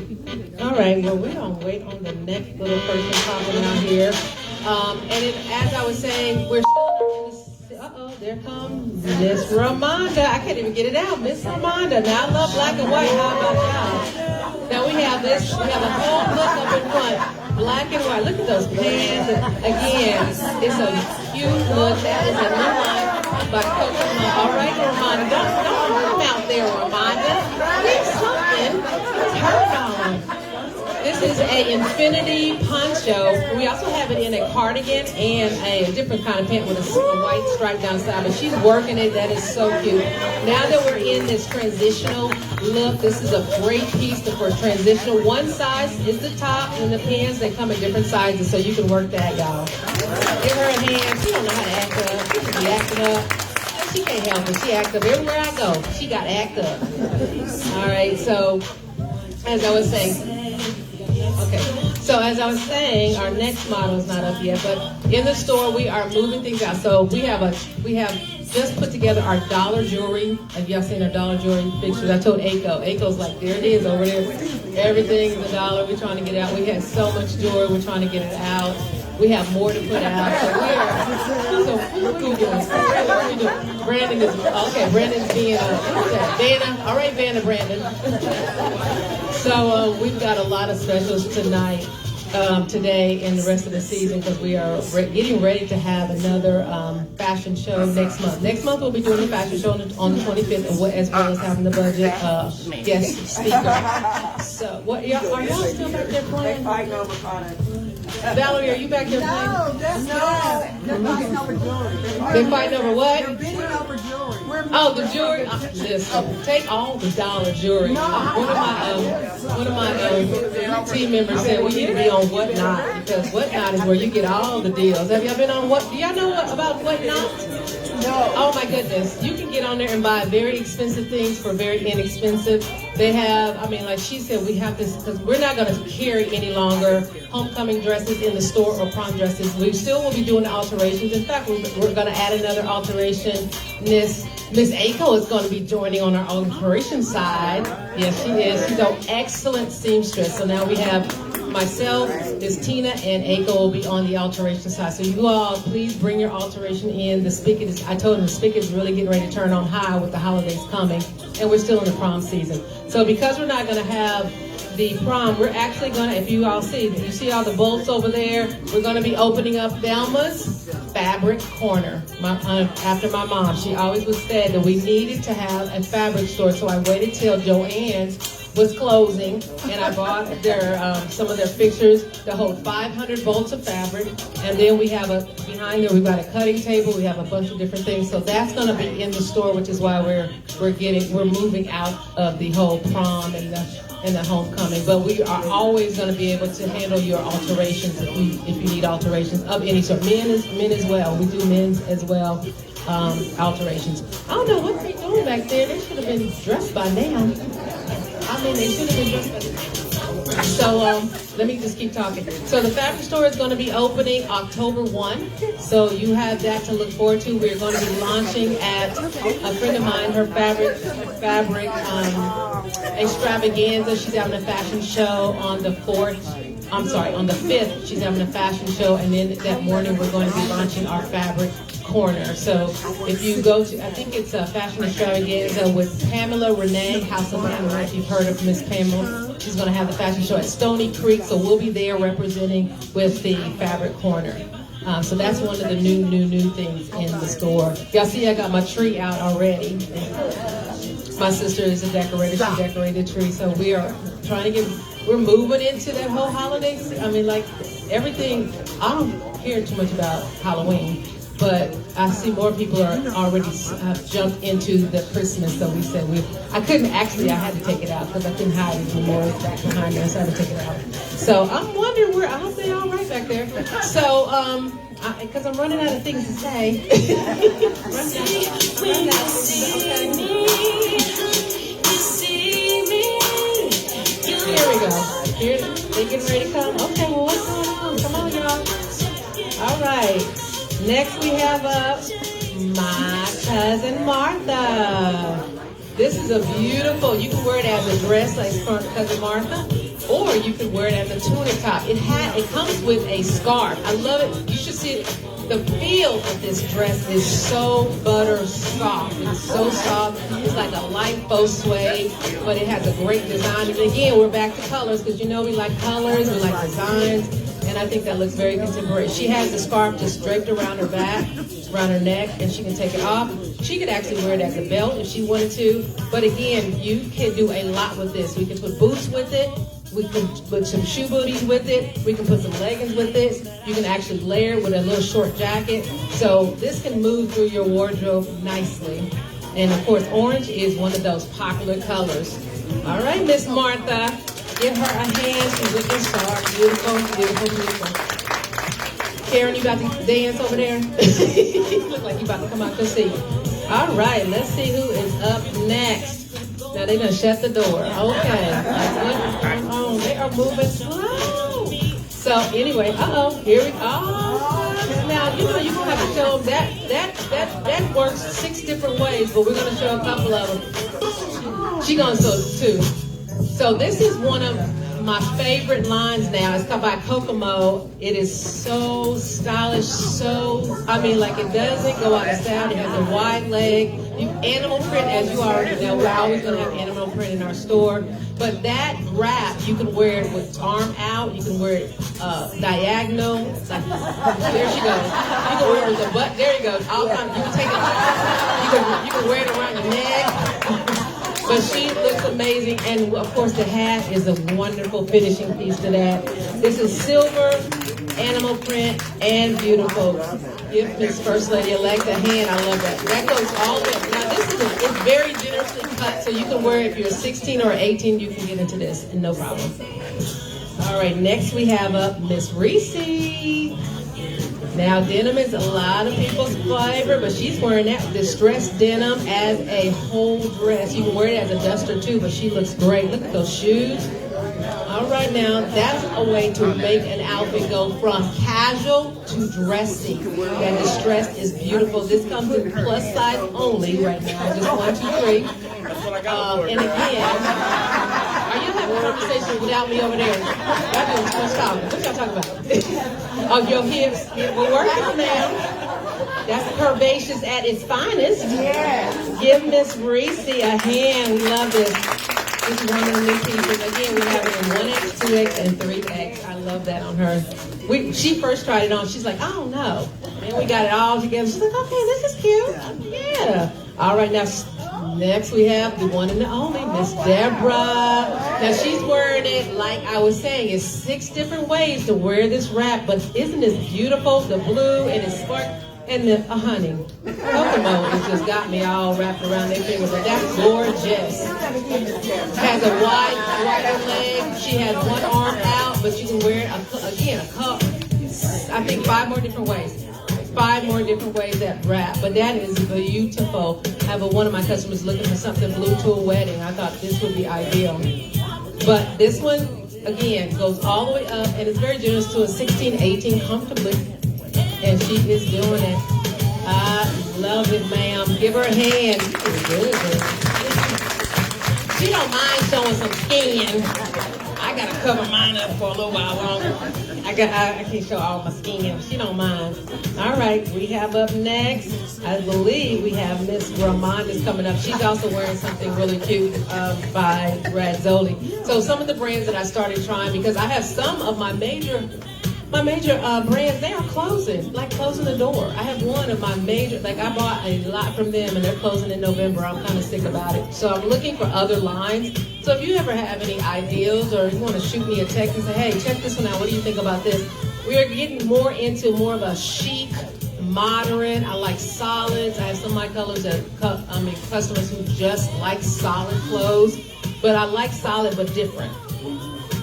M: All right, well, we're going to wait on the next little person popping out here. As I was saying, we're still, uh-oh, there comes Miss Ramonda. I can't even get it out. Miss Ramonda. Now, I love black and white. How about y'all? Now, we have a whole look up in front. Black and white. Look at those pants. Again, it's a cute look. That is a new one by Coach Ramonda. All right, Ramonda. Don't put them out there, Ramonda. Read something. It's her on. This is a infinity poncho. We also have it in a cardigan and a different kind of pant with a white stripe down the side. But she's working it. That is so cute. Now that we're in this transitional look, this is a great piece for transitional. One size is the top, and the pants, they come in different sizes, so you can work that, y'all. Give her a hand. She don't know how to act up. She can be acting up. She can't help it. She acts up everywhere I go. She got to act up. All right, so as I was saying, our next model is not up yet, but in the store we are moving things out. So we have just put together our dollar jewelry. Have y'all seen our dollar jewelry pictures? I told Ako's like, there it is over there. Everything is $1. We're trying to get it out. We had so much jewelry. We're trying to get it out. We have more to put out. So what are you doing? What are you doing? Brandon is, okay, Brandon's being, Vanna. All right, Vanna, Brandon. So we've got a lot of specials tonight, today, and the rest of the season, because we are getting ready to have another fashion show next month. Next month we'll be doing the fashion show on the 25th, as well as having the budget guest speaker. So, are y'all still back there playing?
D: They fighting over products.
M: Valerie, are you back there playing?
K: No, that's not. They're fighting over jewelry.
M: They're fighting over what?
K: They're bidding over jewelry.
M: Oh, the jewelry. Listen, take all the dollar jewelry. One of my team members said we need to be on Whatnot, because Whatnot is where you get all the deals. Have y'all been on what? Do y'all know about Whatnot? No. Oh my goodness. You can get on there and buy very expensive things for very inexpensive. They have, like she said, we have this, because we're not going to carry any longer homecoming dresses in the store or prom dresses. We still will be doing the alterations. In fact, we're going to add another alteration. Miss Ako is going to be joining on our alteration side. Yes, she is. She's an excellent seamstress. So now we have myself, Miss Tina, and Ako will be on the alteration side. So you all, please bring your alteration in. The spigot is, I told them the spigot is really getting ready to turn on high with the holidays coming, and we're still in the prom season. So because we're not going to have the prom, we're actually going to, if you all see, you see all the bolts over there, we're going to be opening up Thelma's Fabric Corner. After my mom, she always was said that we needed to have a fabric store, so I waited till Joann's was closing, and I bought some of their fixtures to hold 500 bolts of fabric, and then we have behind there we've got a cutting table, we have a bunch of different things, so that's going to be in the store, which is why we're moving out of the whole prom and the homecoming. But we are always going to be able to handle your alterations if you need alterations of any sort. Men as well. We do men's as well. Alterations. I don't know what they're doing back there. They should have been dressed by now. They should have been dressed by now. So let me just keep talking. So the fabric store is going to be opening October 1. So you have that to look forward to. We're going to be launching at a friend of mine, her fabric extravaganza. She's having a fashion show on the 5th. She's having a fashion show, and then that morning we're going to be launching our fabric corner. So if you go to, I think it's a fashion extravaganza with Pamela Renee, House of Pamela, if you've heard of Miss Pamela. She's going to have the fashion show at Stony Creek, so we'll be there representing with the fabric corner. So that's one of the new things in the store. Y'all see I got my tree out already. My sister is a decorator. She decorated the tree, so we are trying to we're moving into that whole holiday. Everything, I don't care too much about Halloween, but I see more people are already have jumped into the Christmas. So we said I had to take it out because I couldn't hide it anymore. It's back behind me, so I had to take it out. So I'm wondering I hope they're all right back there. So, because I'm running out of things to say. Here we go. Here, they getting ready to come. Okay, well, what's going on? Come on, y'all. All right. Next we have my cousin Martha. This is a beautiful, you can wear it as a dress like cousin Martha, or you can wear it as a tunic top. It comes with a scarf. I love it. You should see it. The feel of this dress is so butter soft. It's so soft. It's like a light faux suede, but it has a great design. And again, we're back to colors because you know we like colors, we like designs, and I think that looks very contemporary. She has the scarf just draped around her back, around her neck, and she can take it off. She could actually wear it as a belt if she wanted to. But again, you can do a lot with this. We can put boots with it. We can put some shoe booties with it. We can put some leggings with this. You can actually layer it with a little short jacket. So this can move through your wardrobe nicely. And of course, orange is one of those popular colors. All right, Miss Martha, give her a hand. She's looking sharp. Beautiful, beautiful, beautiful. Karen, you about to dance over there? You look like you about to come out to see. All right, let's see who is up next. Now they're gonna shut the door. Okay. What's going on? They are moving slow. So anyway, here we go. Now you know you're gonna have to show them that works 6 different ways, but we're gonna show a couple of them. She gonna show 2. So this is one of my favorite lines now. It's called by Kokomo. It is so stylish, like it doesn't go out of style. It has a wide leg. Animal print, as you already know, we're always going to have animal print in our store. But that wrap, you can wear it with arm out. You can wear it diagonal. There she goes. You can wear it with the butt. There you go. All time. You can take it. You can wear it around your neck. But she looks amazing, and of course the hat is a wonderful finishing piece to that. This is silver, animal print, and beautiful. Give Miss First Lady-elect a hand. I love that. That goes all the way. Now this it's very generously cut, so you can wear it if you're 16 or 18. You can get into this, and no problem. All right, next we have up Miss Reese. Now, denim is a lot of people's favorite, but she's wearing that distressed denim as a whole dress. You can wear it as a duster too, but she looks great. Look at those shoes. All right, now, that's a way to make an outfit go from casual to dressy. That distressed is beautiful. This comes in plus size only right now. Just 1, 2, 3. And again, are you having a conversation without me over there? Y'all doing too much talking. What y'all talking about? Oh, your hips. We're working on that. That's curvaceous at its finest. Yes. Give Miss Reese a hand. We love this. This is one of the new pieces. Again, we have it in 1X, 2X, and 3X. I love that on her. She first tried it on. She's like, I don't know. And we got it all together. She's like, okay, this is cute. Yeah. All right, now next we have the one and the only, Miss Deborah. Now she's wearing it, like I was saying, it's 6 different ways to wear this wrap, but isn't this beautiful? The blue and it's spark and the honey. Kokomo has just got me all wrapped around their finger, but that's gorgeous. Has a wider leg. She has one arm out, but you can wear it I think 5 more different ways. 5 more different ways that wrap, but that is beautiful. I have one of my customers looking for something blue to a wedding. I thought this would be ideal. But this one, again, goes all the way up, and it's very generous to a 16, 18 comfortably. And she is doing it. I love it, ma'am. Give her a hand. It's good. She don't mind showing some skin. I gotta cover mine up for a little while longer. I can't show all my skin. She don't mind. All right, we have up next, I believe we have Miss Ramonda's coming up. She's also wearing something really cute by Radzoli. So some of the brands that I started trying, because I have some of my major brands, they are closing the door. I have one of my major, I bought a lot from them and they're closing in November. I'm kind of sick about it. So I'm looking for other lines. So if you ever have any ideas or you want to shoot me a text and say, hey, check this one out. What do you think about this? We are getting more into more of a chic, modern. I like solids. I have some of my colors customers who just like solid clothes. But I like solid but different.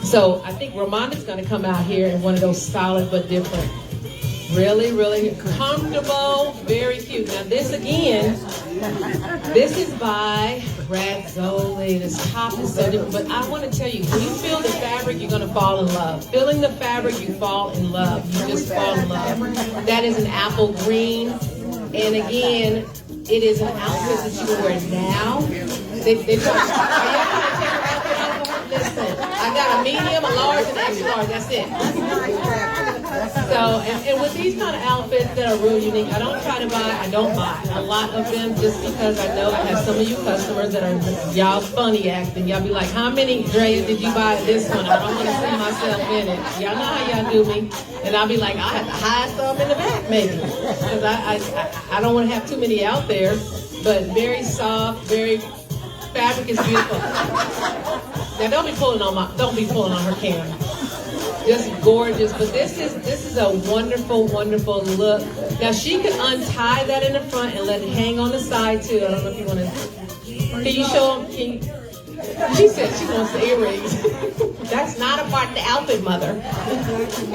M: So I think Ramonda's going to come out here in one of those solid but different. Really, really comfortable, very cute. Now this again, this is by Radzoli. This top is so different, but I want to tell you, when you feel the fabric, you're going to fall in love. Feeling the fabric, you fall in love. You just fall in love. That is an apple green.
I: And again, it is an outfit that you can wear now. They try, are y'all trying to take her outfit off of her? Listen, I got a medium, a large, and an extra large. That's it. So, and with these kind of outfits that are real unique, I don't buy a lot of them just because I know I have some of you customers that are y'all funny acting. Y'all be like, how many, Drea, did you buy this one? I don't want to see myself in it. Y'all know how y'all do me. And I'll be like, I have to hide some in the back maybe. Because I don't want to have too many out there. But very soft, very, fabric is beautiful. Now don't be pulling on her camera. Just gorgeous, but this is a wonderful, wonderful look. Now she could untie that in the front and let it hang on the side too. I don't know if you want to. Can you show them? She said she wants the earrings. That's not a part of the outfit, mother.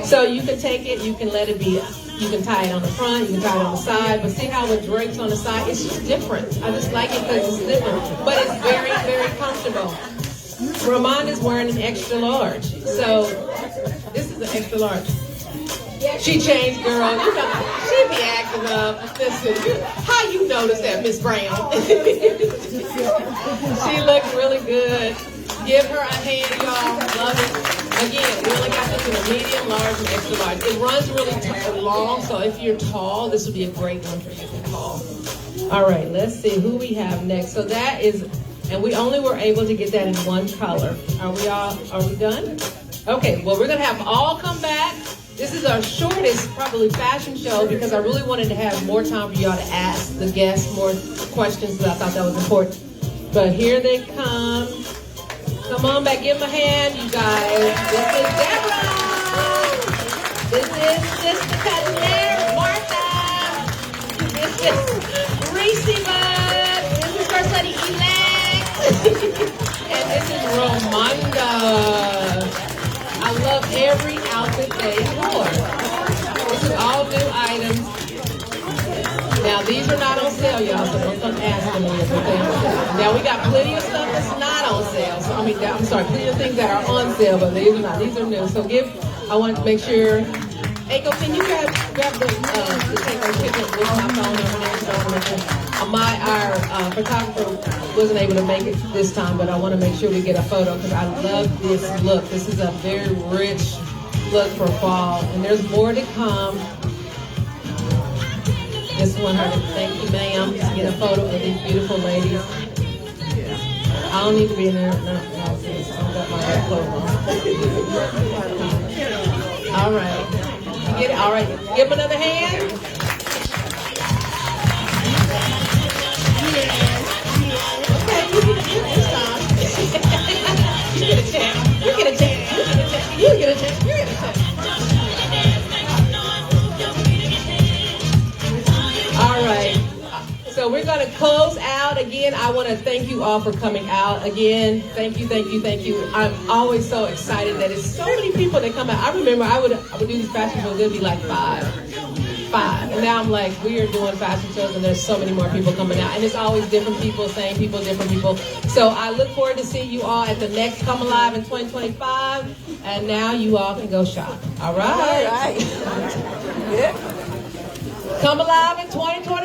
I: So you can take it, you can let it be. You can tie it on the front, you can tie it on the side, but see how it drapes on the side? It's just different. I just like it because it's different, but it's very, very comfortable. Ramon is wearing an extra large, so this is an extra large. She changed, girl. You know, she be acting up. Listen, how you notice that, Miss Brown? She looks really good. Give her a hand, y'all. Love it. Again, we only got this in a medium, large, and extra large. It runs really long, so if you're tall, this would be a great one for you if you're tall. All right, let's see who we have next. So that is, and we only were able to get that in one color. Are we done? Okay, well, we're going to have them all come back. This is our shortest, probably, fashion show because I really wanted to have more time for y'all to ask the guests more questions because I thought that was important. But here they come. Come on back, give them a hand, you guys. This is Deborah. This is Sister Cutler, Martha. This is Reese Bud. This is First Lady Elect. And this is Romonda. I love every outfit they wore. This is all new items. Now, these are not on sale, y'all, so don't come asking me if they're on sale. Now, we got plenty of stuff that's not on sale. So, I'm sorry, plenty of things that are on sale, but these are not. These are new. So I want to make sure. Echo, can you grab the take our picture with my phone over there? So our photographer wasn't able to make it this time, but I want to make sure we get a photo because I love this look. This is a very rich look for fall, and there's more to come. Just want her to thank you, ma'am, to get a photo of these beautiful ladies. I don't need to be in there. No, sis. I've got my hair clothes on. All right. You get it? All right. Give them another hand. Okay, you get it this time. You get a check. You get a check. You get a check. You get a check. All right. So we're going to close out. Again, I want to thank you all for coming out. Again, thank you, thank you, thank you. I'm always so excited that it's so many people that come out. I remember I would do these fashion shows, there'd be like five. And now I'm like, we are doing fashion shows and there's so many more people coming out. And it's always different people, same people, different people. So I look forward to seeing you all at the next Come Alive in 2025. And now you all can go shop. All right.
N: All right. Yeah.
I: Come Alive in 2025.